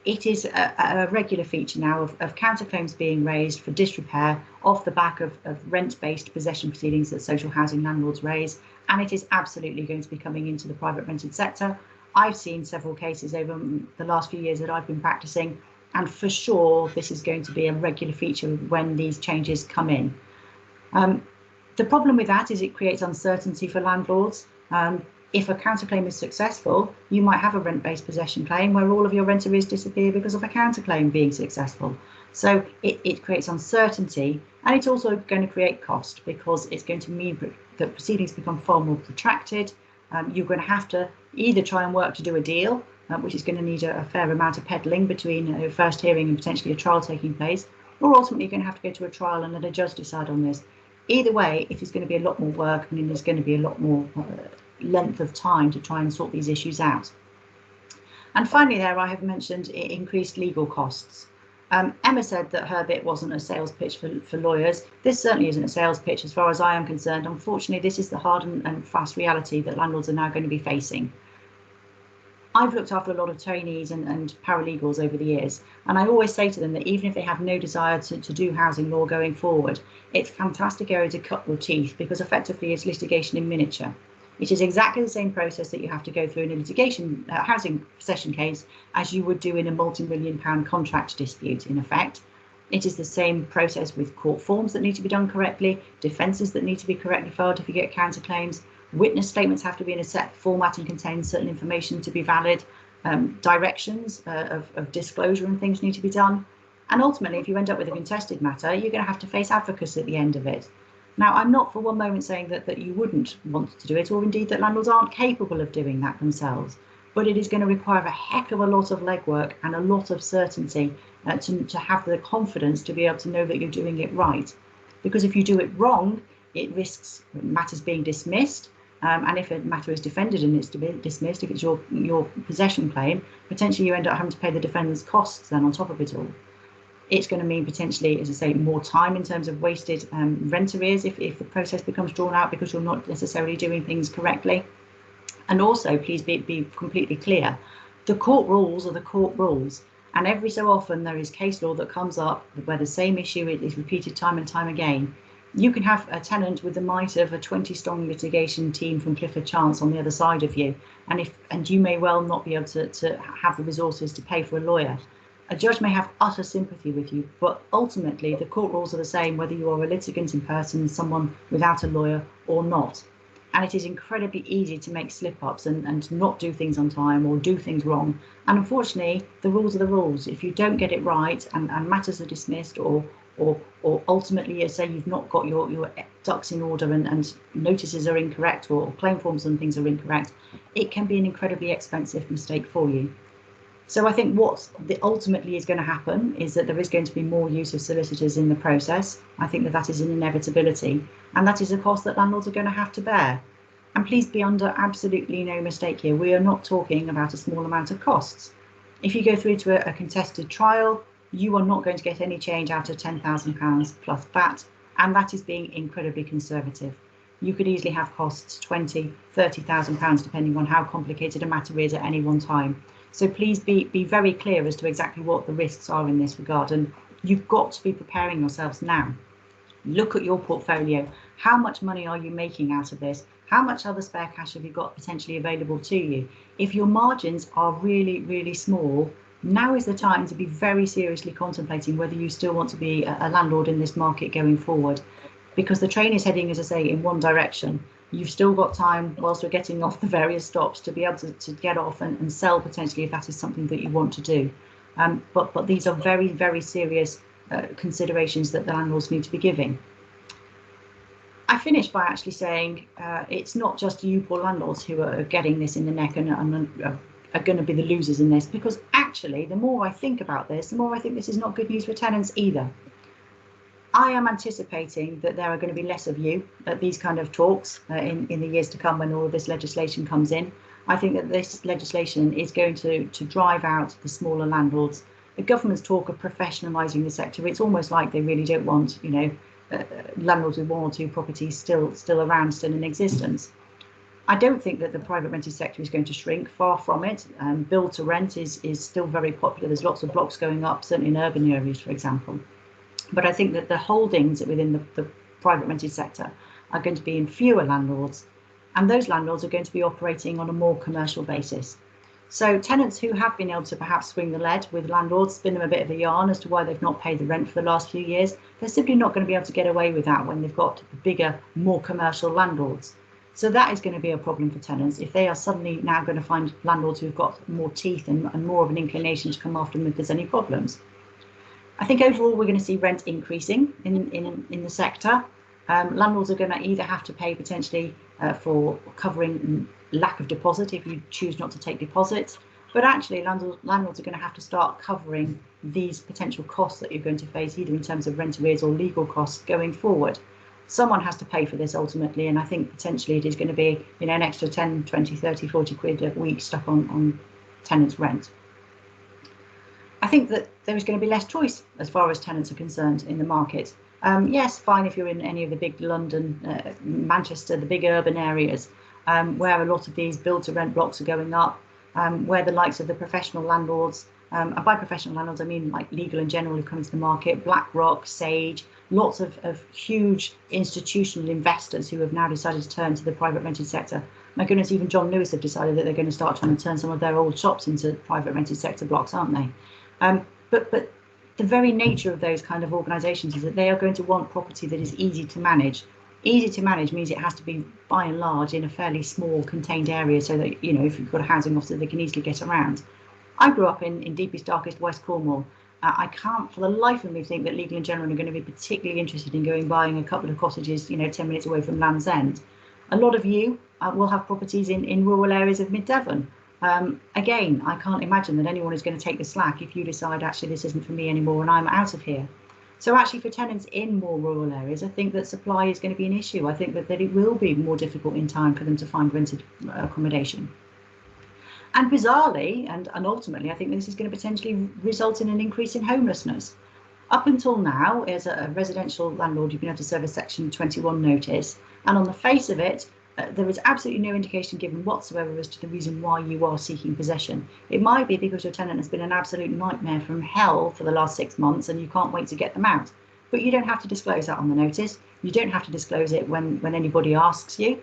it is a regular feature now of counterclaims being raised for disrepair off the back of rent-based possession proceedings that social housing landlords raise, and it is absolutely going to be coming into the private rented sector. I've seen several cases over the last few years that I've been practicing, and for sure this is going to be a regular feature when these changes come in. The problem with that is it creates uncertainty for landlords. If a counterclaim is successful, you might have a rent-based possession claim where all of your rent arrears disappear because of a counterclaim being successful. So it creates uncertainty, and it's also going to create cost, because it's going to mean that proceedings become far more protracted. You're going to have to either try and work to do a deal, which is going to need a fair amount of peddling between a first hearing and potentially a trial taking place, or ultimately you're going to have to go to a trial and let a judge decide on this. Either way, it is going to be a lot more work, and there's going to be a lot more length of time to try and sort these issues out. And finally there, I have mentioned increased legal costs. Emma said that her bit wasn't a sales pitch for lawyers. This certainly isn't a sales pitch as far as I am concerned. Unfortunately, this is the hard and fast reality that landlords are now going to be facing. I've looked after a lot of trainees and paralegals over the years, and I always say to them that even if they have no desire to do housing law going forward, it's a fantastic area to cut your teeth, because effectively it's litigation in miniature. It is exactly the same process that you have to go through in a litigation housing possession case as you would do in a multi-million-pound contract dispute, in effect. It is the same process with court forms that need to be done correctly, defences that need to be correctly filed if you get counterclaims, Witness statements have to be in a set format and contain certain information to be valid. Directions of disclosure and things need to be done. And ultimately, if you end up with a contested matter, you're going to have to face advocates at the end of it. Now, I'm not for one moment saying that you wouldn't want to do it, or indeed that landlords aren't capable of doing that themselves. But it is going to require a heck of a lot of legwork and a lot of certainty to have the confidence to be able to know that you're doing it right. Because if you do it wrong, it risks matters being dismissed. And if a matter is defended and it's to be dismissed, if it's your possession claim, potentially you end up having to pay the defendant's costs then on top of it all. It's going to mean potentially, as I say, more time in terms of wasted rent arrears if the process becomes drawn out because you're not necessarily doing things correctly. And also, please be completely clear, the court rules are the court rules. And every so often there is case law that comes up where the same issue is repeated time and time again. You can have a tenant with the might of a 20-strong litigation team from Clifford Chance on the other side of you, and you may well not be able to have the resources to pay for a lawyer. A judge may have utter sympathy with you, but ultimately the court rules are the same whether you are a litigant in person, someone without a lawyer or not. And it is incredibly easy to make slip-ups and not do things on time or do things wrong. And unfortunately, the rules are the rules. If you don't get it right and matters are dismissed or ultimately, say you've not got your ducks in order and notices are incorrect or claim forms and things are incorrect, it can be an incredibly expensive mistake for you. So I think what ultimately is going to happen is that there is going to be more use of solicitors in the process. I think that is an inevitability, and that is a cost that landlords are going to have to bear. And please be under absolutely no mistake here. We are not talking about a small amount of costs. If you go through to a contested trial, you are not going to get any change out of £10,000 plus VAT, and that is being incredibly conservative. You could easily have costs £20,000, £30,000 depending on how complicated a matter is at any one time. So please be very clear as to exactly what the risks are in this regard, and you've got to be preparing yourselves now. Look at your portfolio. How much money are you making out of this? How much other spare cash have you got potentially available to you? If your margins are really, really small, now is the time to be very seriously contemplating whether you still want to be a landlord in this market going forward, because the train is heading, as I say, in one direction. You've still got time whilst we're getting off the various stops to be able to get off and sell potentially if that is something that you want to do. But these are very, very serious considerations that the landlords need to be giving. I finished by actually saying it's not just you poor landlords who are getting this in the neck and are going to be the losers in this, because actually the more I think about this, the more I think this is not good news for tenants either. I am anticipating that there are going to be less of you at these kind of talks in the years to come when all of this legislation comes in. I think that this legislation is going to drive out the smaller landlords. The government's talk of professionalising the sector, it's almost like they really don't want, landlords with one or two properties still around, still in existence. I don't think that the private rented sector is going to shrink, far from it. Build to rent is still very popular. There's lots of blocks going up, certainly in urban areas, for example. But I think that the holdings within the private rented sector are going to be in fewer landlords, and those landlords are going to be operating on a more commercial basis. So tenants who have been able to perhaps swing the lead with landlords, spin them a bit of a yarn as to why they've not paid the rent for the last few years, they're simply not going to be able to get away with that when they've got bigger, more commercial landlords. So that is going to be a problem for tenants if they are suddenly now going to find landlords who've got more teeth and more of an inclination to come after them if there's any problems. I think overall we're going to see rent increasing in the sector. Landlords are going to either have to pay potentially for covering lack of deposit if you choose not to take deposits, but actually landlords are going to have to start covering these potential costs that you're going to face, either in terms of rent arrears or legal costs going forward. Someone has to pay for this ultimately, and I think potentially it is going to be an extra 10, 20, 30, 40 quid a week stuck on tenants' rent. I think that there is going to be less choice as far as tenants are concerned in the market. Yes, fine if you're in any of the big London, Manchester, the big urban areas, where a lot of these build-to-rent blocks are going up, where the likes of the professional landlords, and by professional landlords I mean like Legal and General who come into the market, BlackRock, Sage, lots of huge institutional investors who have now decided to turn to the private rented sector. My goodness, even John Lewis have decided that they're going to start trying to turn some of their old shops into private rented sector blocks, aren't they? But the very nature of those kind of organisations is that they are going to want property that is easy to manage. Easy to manage means it has to be by and large in a fairly small contained area, so that, you know, if you've got a housing officer, they can easily get around. I grew up in deepest, darkest West Cornwall. I can't for the life of me think that Legal and General are going to be particularly interested in buying a couple of cottages, you know, 10 minutes away from Land's End. A lot of you will have properties in rural areas of mid-Devon. Again, I can't imagine that anyone is going to take the slack if you decide, actually, this isn't for me anymore and I'm out of here. So actually, for tenants in more rural areas, I think that supply is going to be an issue. I think that it will be more difficult in time for them to find rented accommodation. And bizarrely, and ultimately, I think this is going to potentially result in an increase in homelessness. Up until now, as a residential landlord, you've been able to serve a Section 21 notice, and on the face of it, there is absolutely no indication given whatsoever as to the reason why you are seeking possession. It might be because your tenant has been an absolute nightmare from hell for the last 6 months and you can't wait to get them out. But you don't have to disclose that on the notice. You don't have to disclose it when anybody asks you.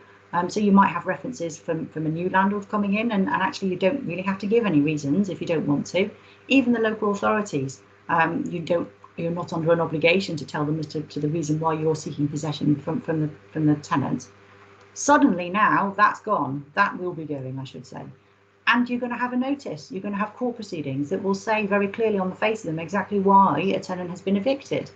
So you might have references from a new landlord coming in, and actually you don't really have to give any reasons if you don't want to. Even the local authorities, you're not under an obligation to tell them as to the reason why you're seeking possession from the tenant. Suddenly now that's gone. That will be going, I should say. And you're going to have a notice. You're going to have court proceedings that will say very clearly on the face of them exactly why a tenant has been evicted.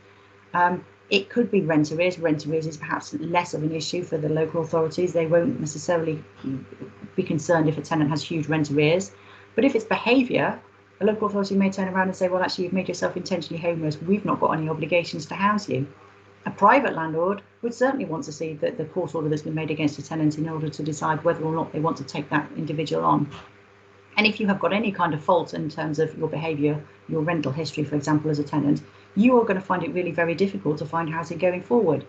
It could be rent arrears. Rent arrears is perhaps less of an issue for the local authorities. They won't necessarily be concerned if a tenant has huge rent arrears. But if it's behaviour, a local authority may turn around and say, well, actually, you've made yourself intentionally homeless. We've not got any obligations to house you. A private landlord would certainly want to see the court order that's been made against a tenant in order to decide whether or not they want to take that individual on. And if you have got any kind of fault in terms of your behaviour, your rental history, for example, as a tenant, you are going to find it really very difficult to find housing going forward.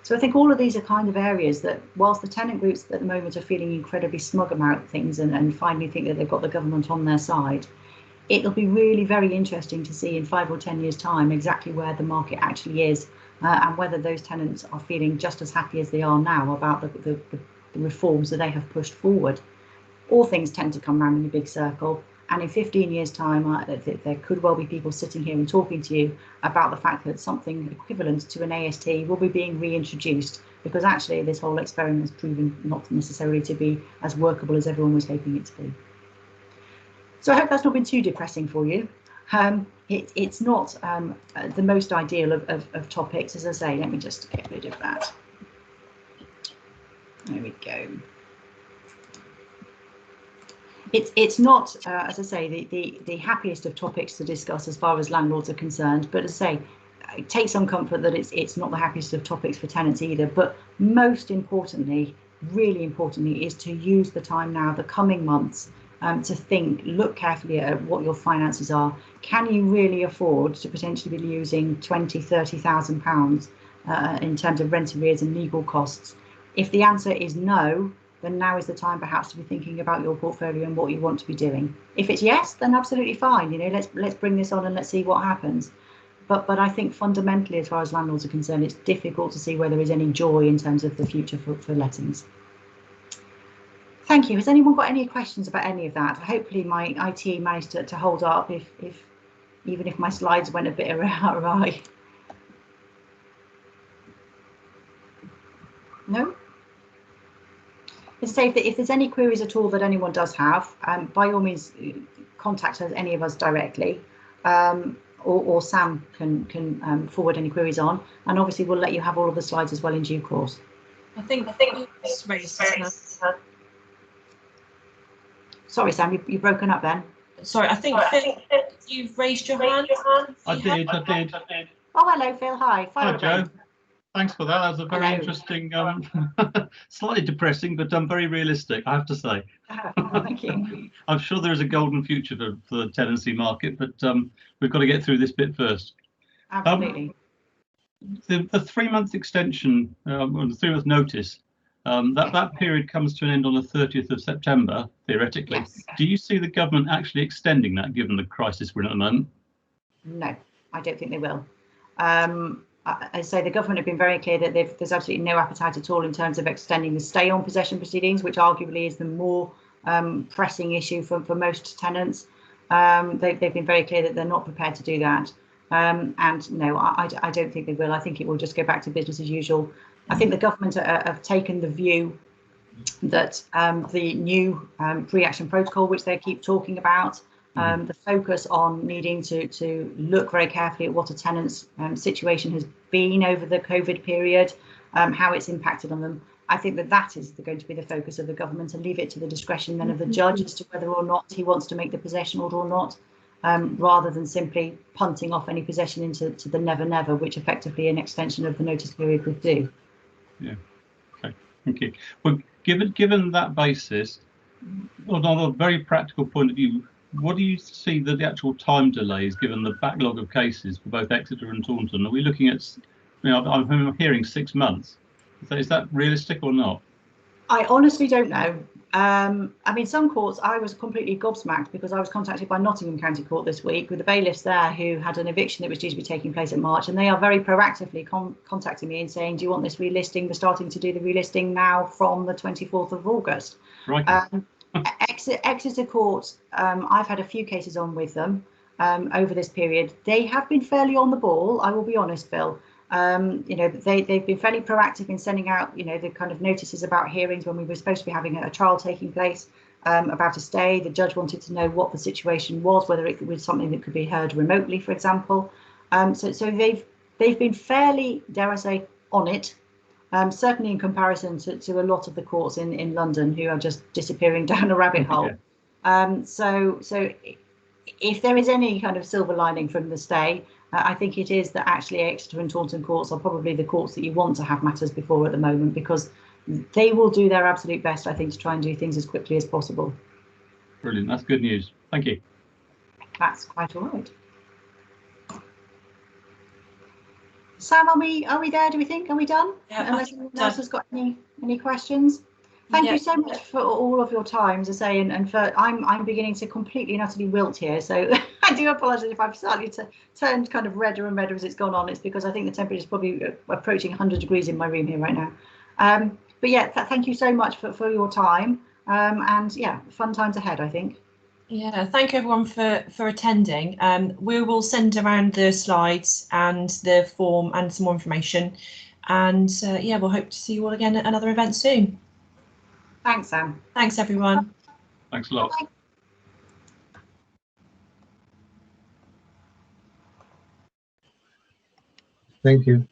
So I think all of these are kind of areas that, whilst the tenant groups at the moment are feeling incredibly smug about things and finally think that they've got the government on their side, it'll be really very interesting to see in 5 or 10 years' time exactly where the market actually is, and whether those tenants are feeling just as happy as they are now about the reforms that they have pushed forward. All things tend to come round in a big circle, and in 15 years' time, there could well be people sitting here and talking to you about the fact that something equivalent to an AST will be being reintroduced, because actually this whole experiment has proven not necessarily to be as workable as everyone was hoping it to be. So I hope that's not been too depressing for you. It's not the most ideal of topics, as I say. Let me just get rid of that. There we go. It's not, as I say, the happiest of topics to discuss as far as landlords are concerned. But as I say, take some comfort that it's not the happiest of topics for tenants either. But most importantly, really importantly, is to use the time now, the coming months, to look carefully at what your finances are. Can you really afford to potentially be losing £20,000-30,000 in terms of rent arrears and legal costs? If the answer is no, then now is the time perhaps to be thinking about your portfolio and what you want to be doing. If it's yes, then absolutely fine. You know, let's bring this on and let's see what happens. But I think fundamentally, as far as landlords are concerned, it's difficult to see where there is any joy in terms of the future for lettings. Thank you. Has anyone got any questions about any of that? Hopefully my IT managed to hold up, even if my slides went a bit awry. No? As I say, if there's any queries at all that anyone does have, by all means, contact us, any of us directly, or Sam can forward any queries on, and obviously we'll let you have all of the slides as well in due course. I think it's raised. Sorry, Sam, you've broken up then. Sorry, I think Phil, you've raised your hand. I did. Oh, hello, Phil. Hi. Hi, Joe. Thanks for that. That was a very interesting, slightly depressing, but very realistic, I have to say. Thank you. I'm sure there is a golden future for the tenancy market, but we've got to get through this bit first. Absolutely. The 3-month extension, or the 3-month notice, that period comes to an end on the 30th of September, theoretically. Yes. Do you see the government actually extending that, given the crisis we're in at the moment? No, I don't think they will. I say the government have been very clear that there's absolutely no appetite at all in terms of extending the stay on possession proceedings, which arguably is the more pressing issue for most tenants. They've been very clear that they're not prepared to do that. And no, I don't think they will. I think it will just go back to business as usual. I think the government have taken the view that the new pre-action protocol, which they keep talking about, the focus on needing to look very carefully at what a tenant's situation has been over the COVID period, how it's impacted on them. I think that is going to be the focus of the government, and leave it to the discretion then of the judge as to whether or not he wants to make the possession order or not, rather than simply punting off any possession into the never, which effectively an extension of the notice period would do. Yeah. Okay. Thank you. Well, given that basis, on a very practical point of view, what do you see the actual time delays, given the backlog of cases for both Exeter and Taunton? Are we looking at, I'm hearing 6 months. Is that realistic or not? I honestly don't know. I mean, some courts, I was completely gobsmacked because I was contacted by Nottingham County Court this week with the bailiffs there who had an eviction that was due to be taking place in March, and they are very proactively contacting me and saying, do you want this relisting? We're starting to do the relisting now from the 24th of August. Right. Exeter Court, I've had a few cases on with them over this period. They have been fairly on the ball, I will be honest, Phil. They've been fairly proactive in sending out, the kind of notices about hearings when we were supposed to be having a trial taking place, about a stay. The judge wanted to know what the situation was, whether it was something that could be heard remotely, for example. So they've been fairly, dare I say, on it. Certainly in comparison to a lot of the courts in London who are just disappearing down a rabbit hole. So if there is any kind of silver lining from the stay, I think it is that actually Exeter and Taunton courts are probably the courts that you want to have matters before at the moment, because they will do their absolute best, I think, to try and do things as quickly as possible. Brilliant. That's good news. Thank you. That's quite all right. Sam, are we there? Do we think? Are we done? Yeah, unless anyone else has got any questions. Thank you so much for all of your time, as I say, and for I'm beginning to completely and utterly wilt here, so I do apologise if I've started to turn kind of redder and redder as it's gone on. It's because I think the temperature is probably approaching 100 degrees in my room here right now. But yeah, thank you so much for your time, and yeah, fun times ahead, I think. Yeah, thank you everyone for attending. We will send around the slides and the form and some more information, and yeah, we'll hope to see you all again at another event soon. Thanks, Sam. Thanks, everyone. Thanks a lot. Bye. Thank you.